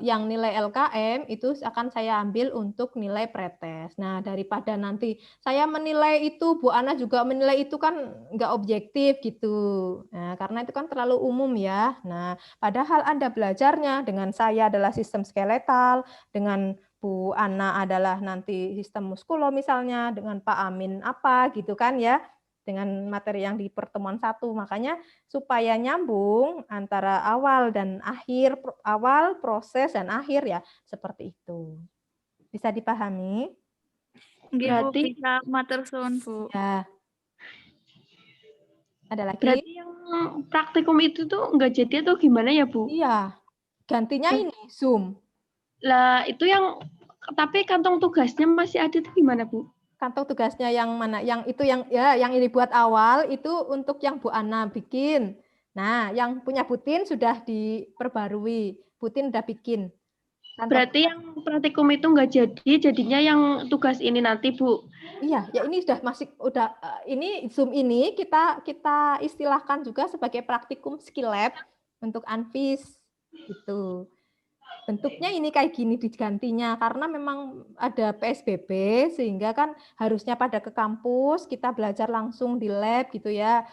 Speaker 1: yang nilai LKM itu akan saya ambil untuk nilai pretest. Nah, daripada nanti saya menilai itu, Bu Ana juga menilai itu kan nggak objektif gitu. Nah, karena itu kan terlalu umum ya. Nah, padahal Anda belajarnya dengan saya adalah sistem skeletal, dengan Bu Ana adalah nanti sistem muskulo misalnya, dengan Pak Amin apa gitu kan ya, dengan materi yang di pertemuan 1. Makanya supaya nyambung antara awal dan akhir, awal, proses, dan akhir ya, seperti itu. Bisa dipahami?
Speaker 3: Berarti bisa matur suwun, Bu.
Speaker 1: Ya. Ada lagi?
Speaker 2: Berarti yang praktikum itu tuh nggak jadi atau gimana ya, Bu?
Speaker 1: Iya. Gantinya ini Zoom.
Speaker 2: Lah, itu yang tapi kantong tugasnya masih ada tuh gimana, Bu?
Speaker 1: Kantong tugasnya yang mana? Yang itu yang dibuat awal itu untuk yang Bu Ana bikin. Nah, yang punya Putin sudah diperbarui. Putin udah bikin.
Speaker 2: Berarti yang praktikum itu nggak jadi, jadinya yang tugas ini nanti, Bu.
Speaker 1: Iya, ya ini ini Zoom ini kita istilahkan juga sebagai praktikum skill lab untuk Anvis gitu. Bentuknya ini kayak gini digantinya karena memang ada PSBB sehingga kan harusnya pada ke kampus kita belajar langsung di lab gitu ya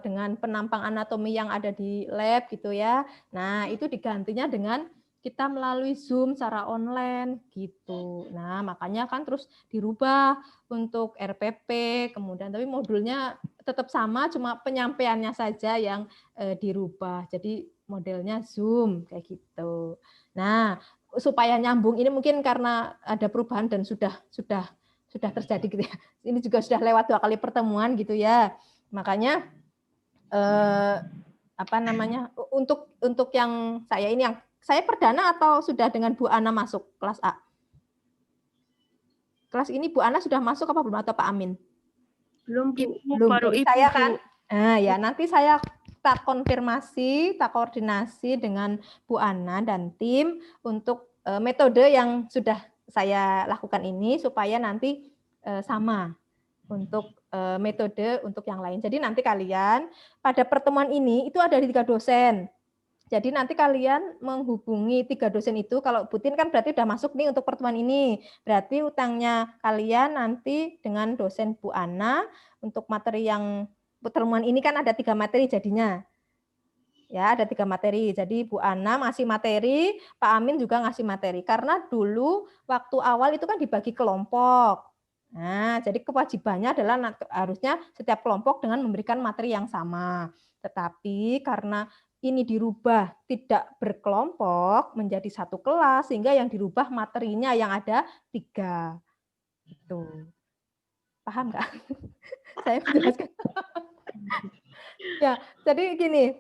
Speaker 1: dengan penampang anatomi yang ada di lab gitu ya. Nah, itu digantinya dengan kita melalui Zoom secara online gitu. Nah, makanya kan terus dirubah untuk RPP, kemudian tapi modulnya tetap sama, cuma penyampaiannya saja yang dirubah. Jadi modelnya Zoom kayak gitu. Nah, supaya nyambung ini mungkin karena ada perubahan dan sudah terjadi gitu ya. Ini juga sudah lewat 2 kali pertemuan gitu ya. Makanya untuk yang saya ini yang saya perdana atau sudah dengan Bu Ana masuk kelas A? Kelas ini Bu Ana sudah masuk apa belum atau Pak Amin?
Speaker 2: Belum, Bu.
Speaker 1: Belum.
Speaker 3: Baru
Speaker 1: Dari
Speaker 3: Ibu,
Speaker 1: saya
Speaker 3: Bu.
Speaker 1: kan? Nah, ya nanti saya tak konfirmasi, tak koordinasi dengan Bu Ana dan tim untuk metode yang sudah saya lakukan ini supaya nanti sama untuk metode untuk yang lain. Jadi nanti kalian pada pertemuan ini itu ada 3 dosen. Jadi nanti kalian menghubungi 3 dosen itu, kalau Butin kan berarti udah masuk nih untuk pertemuan ini. Berarti utangnya kalian nanti dengan dosen Bu Ana untuk materi yang pertemuan ini kan ada 3 materi jadinya. Ya, ada 3 materi. Jadi Bu Ana ngasih materi, Pak Amin juga ngasih materi. Karena dulu waktu awal itu kan dibagi kelompok. Nah, jadi kewajibannya adalah harusnya setiap kelompok dengan memberikan materi yang sama. Tetapi karena ini dirubah tidak berkelompok menjadi satu kelas, sehingga yang dirubah materinya yang ada 3. Gitu. Paham nggak? Saya menjelaskan. Ya, jadi gini,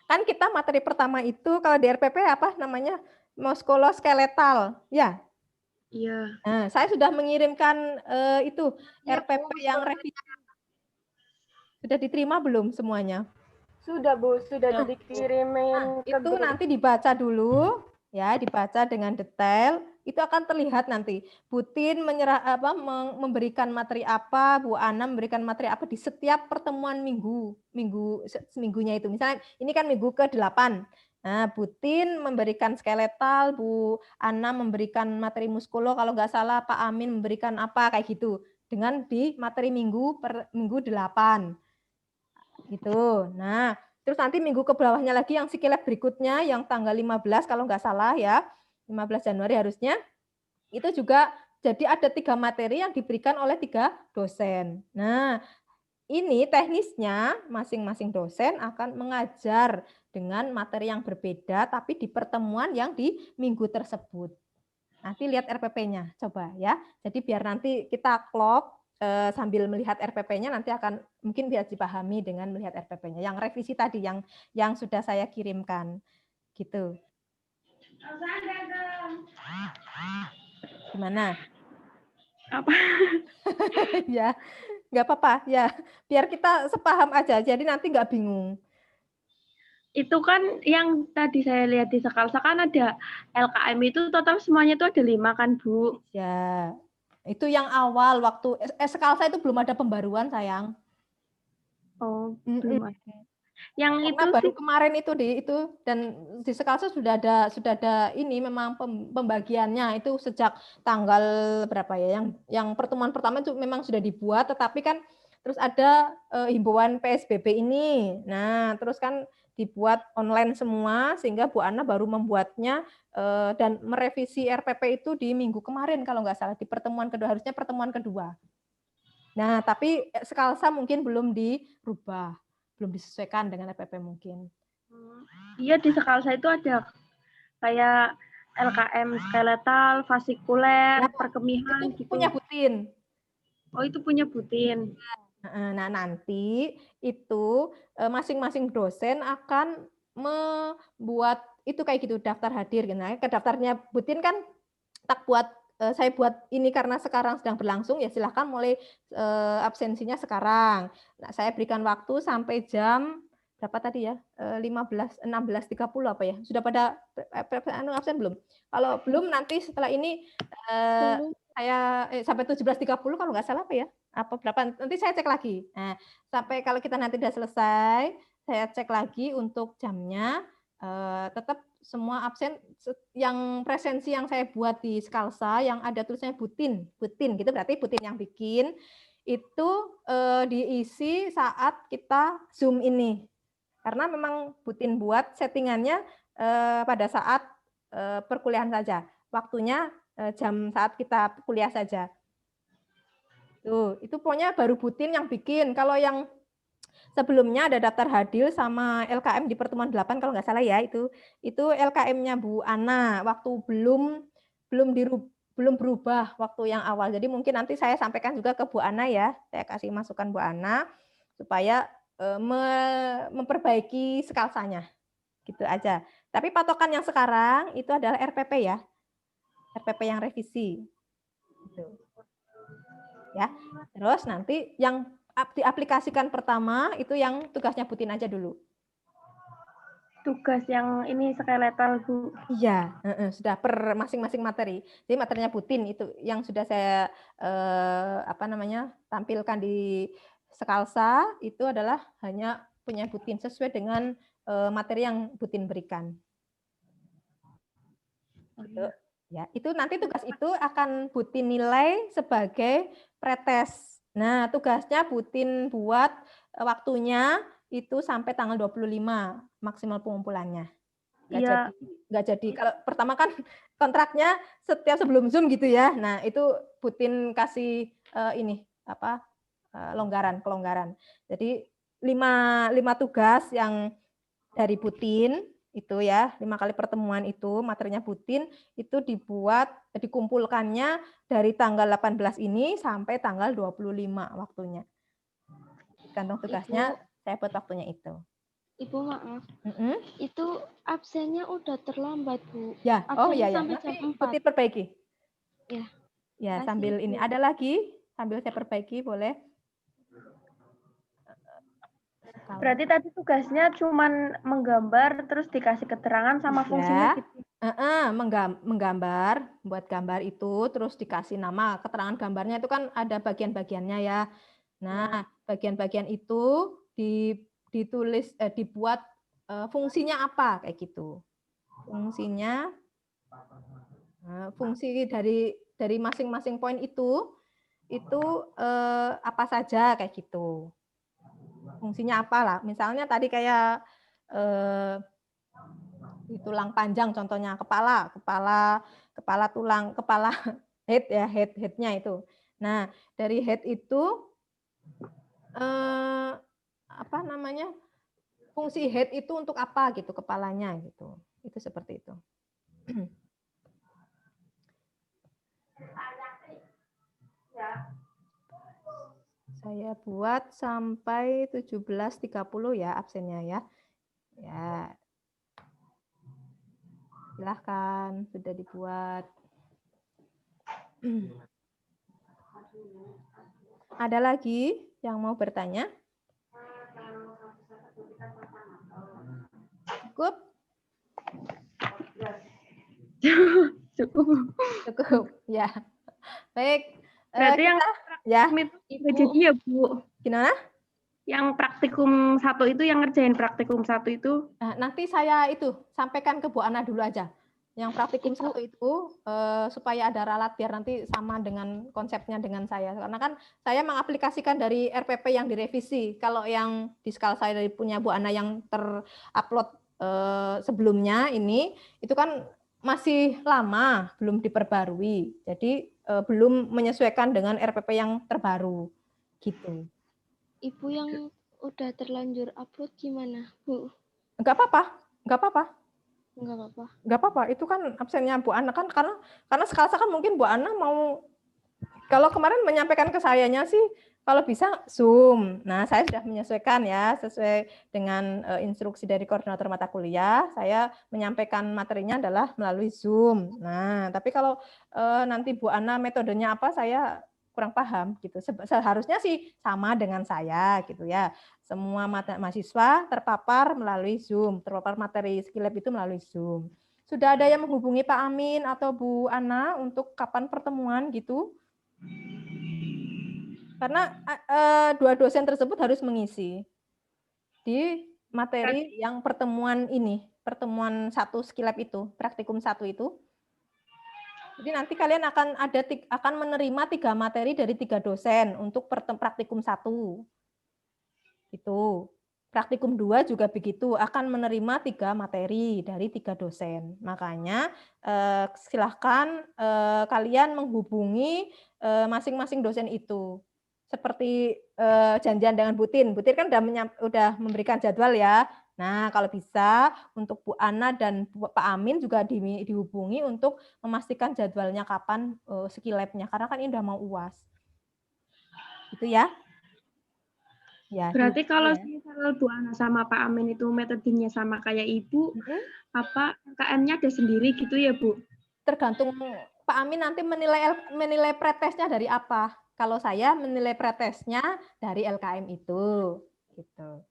Speaker 1: kan kita materi pertama itu kalau di RPP apa namanya? Muskuloskeletal, ya.
Speaker 2: Iya.
Speaker 1: Nah, saya sudah mengirimkan itu RPP yang revisi. Sudah diterima belum semuanya?
Speaker 4: Sudah Bu, sudah
Speaker 1: Nah,
Speaker 4: dikirimin ke
Speaker 1: itu
Speaker 4: grup.
Speaker 1: nanti dibaca dulu, ya, dibaca dengan detail. Itu akan terlihat nanti. Butin memberikan materi apa, Bu Ana memberikan materi apa di setiap pertemuan seminggunya itu. Misalnya ini kan minggu ke-8. Nah, Butin memberikan skeletal, Bu Ana memberikan materi muskulo, kalau nggak salah Pak Amin memberikan apa, kayak gitu. Dengan di materi minggu 8. Gitu. Nah, terus nanti minggu ke bawahnya lagi yang sikilet berikutnya, yang tanggal 15 kalau nggak salah ya, 15 Januari harusnya, itu juga jadi ada 3 materi yang diberikan oleh 3 dosen. Nah, ini teknisnya masing-masing dosen akan mengajar dengan materi yang berbeda tapi di pertemuan yang di minggu tersebut. Nanti lihat RPP-nya, coba ya. Jadi biar nanti kita klop sambil melihat RPP-nya nanti akan mungkin bisa dipahami dengan melihat RPP-nya. Yang revisi tadi yang sudah saya kirimkan. Gitu. Gimana?
Speaker 2: Apa?
Speaker 1: Ya, nggak apa-apa ya, biar kita sepaham aja, jadi nanti nggak bingung.
Speaker 2: Itu kan yang tadi saya lihat di Sekalsa kan ada LKM itu total semuanya itu ada 5 kan Bu?
Speaker 1: Ya, itu yang awal waktu Sekalsa itu belum ada pembaruan sayang.
Speaker 2: Oh, belum ada. Yang
Speaker 1: Karena
Speaker 2: itu
Speaker 1: baru
Speaker 2: sih
Speaker 1: kemarin itu dan di Sekalsa sudah ada ini memang pembagiannya itu sejak tanggal berapa ya, yang pertemuan pertama itu memang sudah dibuat, tetapi kan terus ada himbauan PSBB ini. Nah, terus kan dibuat online semua sehingga Bu Ana baru membuatnya dan merevisi RPP itu di minggu kemarin kalau nggak salah, di pertemuan kedua, harusnya pertemuan kedua. Nah, tapi Sekalsa mungkin belum dirubah, belum disesuaikan dengan RPP mungkin.
Speaker 2: iya di Sekalsa itu ada kayak LKM skeletal, fasikuler,
Speaker 1: Nah,
Speaker 2: perkemihan
Speaker 1: itu
Speaker 2: gitu.
Speaker 1: punya Butin.
Speaker 2: Oh, itu punya Butin.
Speaker 1: Nah, nanti itu masing-masing dosen akan membuat itu kayak gitu daftar hadir. Nah, ke daftarnya Butin kan saya buat ini karena sekarang sedang berlangsung, ya silahkan mulai absensinya sekarang. Nah, saya berikan waktu sampai jam berapa tadi ya? 16.30 apa ya? Sudah pada absen belum? Kalau belum nanti setelah ini saya sampai 17.30 kalau nggak salah apa ya? Apa berapa? Nanti saya cek lagi. Nah, sampai kalau kita nanti sudah selesai, saya cek lagi untuk jamnya. Tetap semua absen yang presensi yang saya buat di Sekalsa yang ada tulisannya Butin gitu, berarti Butin yang bikin itu diisi saat kita Zoom ini. Karena memang Butin buat settingannya pada saat perkuliahan saja. Waktunya jam saat kita kuliah saja. Tuh, itu pokoknya baru Butin yang bikin. Kalau yang sebelumnya ada daftar hadir sama LKM di pertemuan 8 kalau nggak salah ya, itu LKM-nya Bu Ana waktu belum berubah waktu yang awal. Jadi mungkin nanti saya sampaikan juga ke Bu Ana ya. Saya kasih masukan Bu Ana supaya memperbaiki Sekalsanya. Gitu aja. Tapi patokan yang sekarang itu adalah RPP ya. RPP yang revisi. Gitu. Ya. Terus nanti yang diaplikasikan pertama itu yang tugasnya Butin aja dulu.
Speaker 2: Tugas yang ini skeletal Bu.
Speaker 1: Iya, sudah per masing-masing materi. Jadi materinya Butin itu yang sudah saya tampilkan di Sekalsa itu adalah hanya punya Butin sesuai dengan materi yang Butin berikan. Gitu. Ya, itu nanti tugas itu akan Butin nilai sebagai pretest. Nah, tugasnya Butin buat waktunya itu sampai tanggal 25 maksimal pengumpulannya.
Speaker 2: Iya.
Speaker 1: Nggak jadi. Kalau pertama kan kontraknya setiap sebelum Zoom gitu ya. Nah, itu Butin kasih kelonggaran. Jadi 5 tugas yang dari Butin itu ya, 5 kali pertemuan itu materinya Butin itu dikumpulkannya dari tanggal 18 ini sampai tanggal 25 waktunya. Kantong tugasnya saya buat waktunya itu.
Speaker 5: Ibu maaf, itu absennya udah terlambat, Bu.
Speaker 1: Ya,
Speaker 5: Absennya
Speaker 1: ya.
Speaker 5: sampai
Speaker 1: Nanti
Speaker 5: jam 4.
Speaker 1: Putih perbaiki.
Speaker 5: Ya.
Speaker 1: Ya,
Speaker 5: Makasih,
Speaker 1: sambil ini
Speaker 5: Bu.
Speaker 1: ada lagi, sambil saya perbaiki boleh.
Speaker 2: Berarti tadi tugasnya cuman menggambar terus dikasih keterangan sama fungsinya gitu.
Speaker 1: Menggambar, buat gambar itu, terus dikasih nama, keterangan gambarnya itu kan ada bagian-bagiannya ya. Nah, bagian-bagian itu ditulis, dibuat fungsinya apa kayak gitu. Fungsinya, fungsi dari masing-masing poin itu apa saja kayak gitu. Fungsinya apa lah? Misalnya tadi kayak di tulang panjang contohnya kepala tulang, kepala head ya, headnya itu. Nah, dari head itu apa namanya? Fungsi head itu untuk apa gitu, kepalanya gitu. Itu seperti itu. Saya buat sampai 17.30 ya absennya ya. Ya. Silahkan, sudah dibuat. Ada lagi yang mau bertanya? Cukup? Cukup, ya. Baik.
Speaker 2: Berarti yang
Speaker 1: ya.
Speaker 2: itu jadi ya, Bu.
Speaker 1: Gimana?
Speaker 2: Yang praktikum 1 itu yang ngerjain praktikum 1 itu.
Speaker 1: Nah, nanti saya itu sampaikan ke Bu Ana dulu aja. Yang praktikum 1 itu supaya ada ralat biar nanti sama dengan konsepnya dengan saya. Karena kan saya mengaplikasikan dari RPP yang direvisi. Kalau yang di skala saya dari punya Bu Ana yang terupload sebelumnya ini, itu kan masih lama, belum diperbarui. Jadi belum menyesuaikan dengan RPP yang terbaru. Gitu.
Speaker 5: Ibu yang udah terlanjur upload gimana, Bu?
Speaker 1: Enggak apa-apa.
Speaker 5: Enggak apa-apa.
Speaker 1: Enggak apa-apa. Itu kan absennya Bu Ana kan karena sekali kan mungkin Bu Ana mau kalau kemarin menyampaikan ke sayanya sih kalau bisa Zoom. Nah, saya sudah menyesuaikan ya sesuai dengan instruksi dari koordinator mata kuliah, saya menyampaikan materinya adalah melalui Zoom. Nah, tapi kalau nanti Bu Ana metodenya apa saya kurang paham gitu. Seharusnya sih sama dengan saya gitu ya. Semua mahasiswa terpapar melalui Zoom, terpapar materi Skillab itu melalui Zoom. Sudah ada yang menghubungi Pak Amin atau Bu Ana untuk kapan pertemuan gitu? Karena 2 dosen tersebut harus mengisi di materi yang pertemuan ini, pertemuan 1 Skillab itu, praktikum 1 itu. Jadi nanti kalian akan menerima 3 materi dari 3 dosen untuk praktikum 1. Itu. Praktikum 2 juga begitu, akan menerima 3 materi dari 3 dosen. Makanya silahkan kalian menghubungi masing-masing dosen itu. Seperti janjian dengan Butin. Butin kan udah memberikan jadwal ya. Nah, kalau bisa untuk Bu Ana dan Pak Amin juga dihubungi untuk memastikan jadwalnya kapan Skillab-nya. Karena kan ini udah mau UAS. Gitu ya. Ya,
Speaker 2: berarti kalau Bu Ana sama Pak Amin itu metodenya sama kayak Ibu, apa KM-nya ada sendiri gitu ya, Bu?
Speaker 1: Tergantung Pak Amin nanti menilai pretestnya dari apa. Kalau saya menilai pretestnya dari LKM itu, gitu.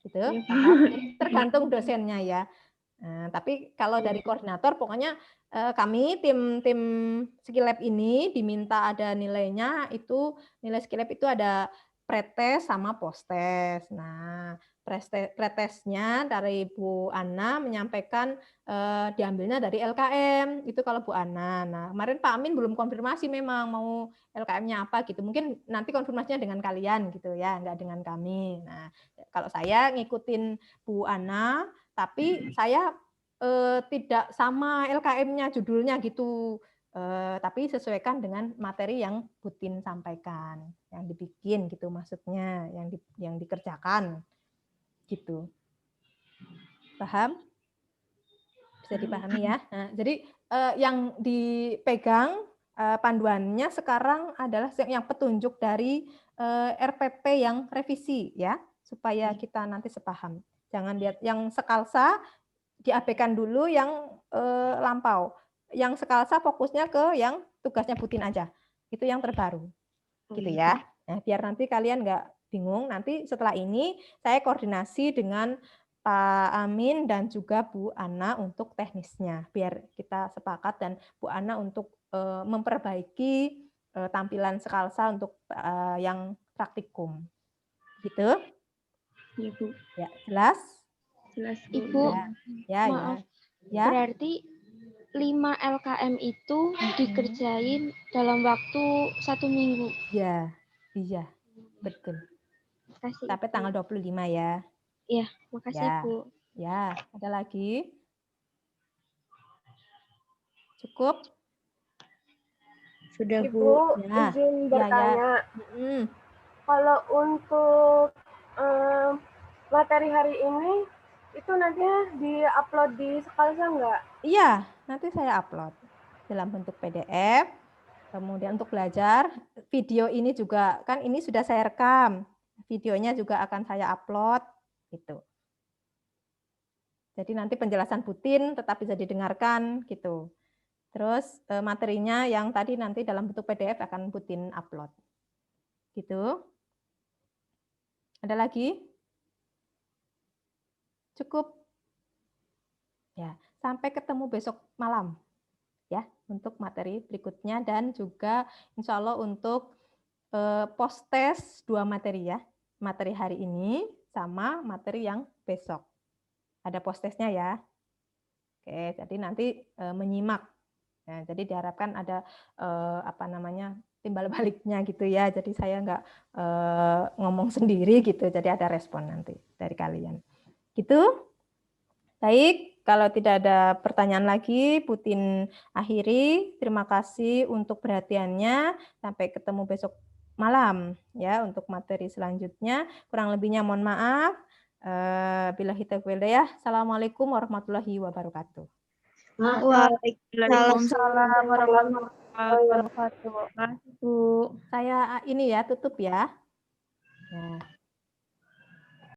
Speaker 1: Gitu. Tergantung dosennya ya. Nah, tapi kalau dari koordinator, pokoknya kami tim Skillab ini diminta ada nilainya itu nilai Skillab itu ada pretest sama posttest. Nah, pretesnya dari Bu Ana menyampaikan diambilnya dari LKM, itu kalau Bu Ana. Nah, kemarin Pak Amin belum konfirmasi memang mau LKM-nya apa gitu. Mungkin nanti konfirmasinya dengan kalian gitu ya, nggak dengan kami. Nah, kalau saya ngikutin Bu Ana, tapi saya tidak sama LKM-nya judulnya gitu. Tapi sesuaikan dengan materi yang Butin sampaikan, yang dibikin gitu maksudnya, yang dikerjakan gitu. Paham? Bisa dipahami ya. Nah, jadi yang dipegang panduannya sekarang adalah yang petunjuk dari RPP yang revisi ya, supaya kita nanti sepaham. Jangan lihat yang sekalsa diabaikan dulu yang lampau. Yang sekalsa fokusnya ke yang tugasnya Butin aja. Itu yang terbaru. Gitu ya. Nah, biar nanti kalian nggak bingung, nanti setelah ini saya koordinasi dengan Pak Amin dan juga Bu Ana untuk teknisnya, biar kita sepakat dan Bu Ana untuk memperbaiki tampilan sekalsa untuk yang praktikum. Gitu?
Speaker 2: Ya, Bu.
Speaker 1: Ya, jelas?
Speaker 2: Jelas, Bu.
Speaker 5: Ibu,
Speaker 1: Ya,
Speaker 5: maaf.
Speaker 1: ya.
Speaker 5: Berarti 5 LKM itu dikerjain dalam waktu 1 minggu.
Speaker 1: Ya, iya, betul.
Speaker 5: Makasih,
Speaker 1: Sampai
Speaker 5: Ibu.
Speaker 1: tanggal 25 ya.
Speaker 5: Iya, makasih,
Speaker 1: Ya.
Speaker 5: Bu.
Speaker 1: Ya, ada lagi? Cukup?
Speaker 2: Sudah, Bu.
Speaker 4: Ibu,
Speaker 1: Ya.
Speaker 4: izin
Speaker 1: Ya,
Speaker 4: bertanya. Kalau untuk materi hari ini, itu nantinya di-upload di Sekalsa nggak?
Speaker 1: Iya, nanti saya upload dalam bentuk PDF. Kemudian untuk belajar, video ini juga, kan ini sudah saya rekam. Videonya juga akan saya upload. Gitu. Jadi nanti penjelasan Butin tetap bisa didengarkan. Gitu. Terus materinya yang tadi nanti dalam bentuk PDF akan Butin upload. Gitu. Ada lagi? Cukup? Ya, sampai ketemu besok malam. Ya, untuk materi berikutnya dan juga insya Allah untuk post test 2 materi ya. Materi hari ini sama materi yang besok. Ada post testnya ya. Oke, jadi nanti menyimak. Nah, jadi diharapkan ada timbal baliknya gitu ya. Jadi saya nggak ngomong sendiri gitu. Jadi ada respon nanti dari kalian. Gitu. Baik, kalau tidak ada pertanyaan lagi, Putin akhiri. Terima kasih untuk perhatiannya. Sampai ketemu besok malam ya untuk materi selanjutnya. Kurang lebihnya mohon maaf. Billahi taufiq wal hidayah. Assalamualaikum warahmatullahi wabarakatuh.
Speaker 2: Waalaikumsalam warahmatullahi wabarakatuh.
Speaker 1: Saya ini ya tutup ya. Nah.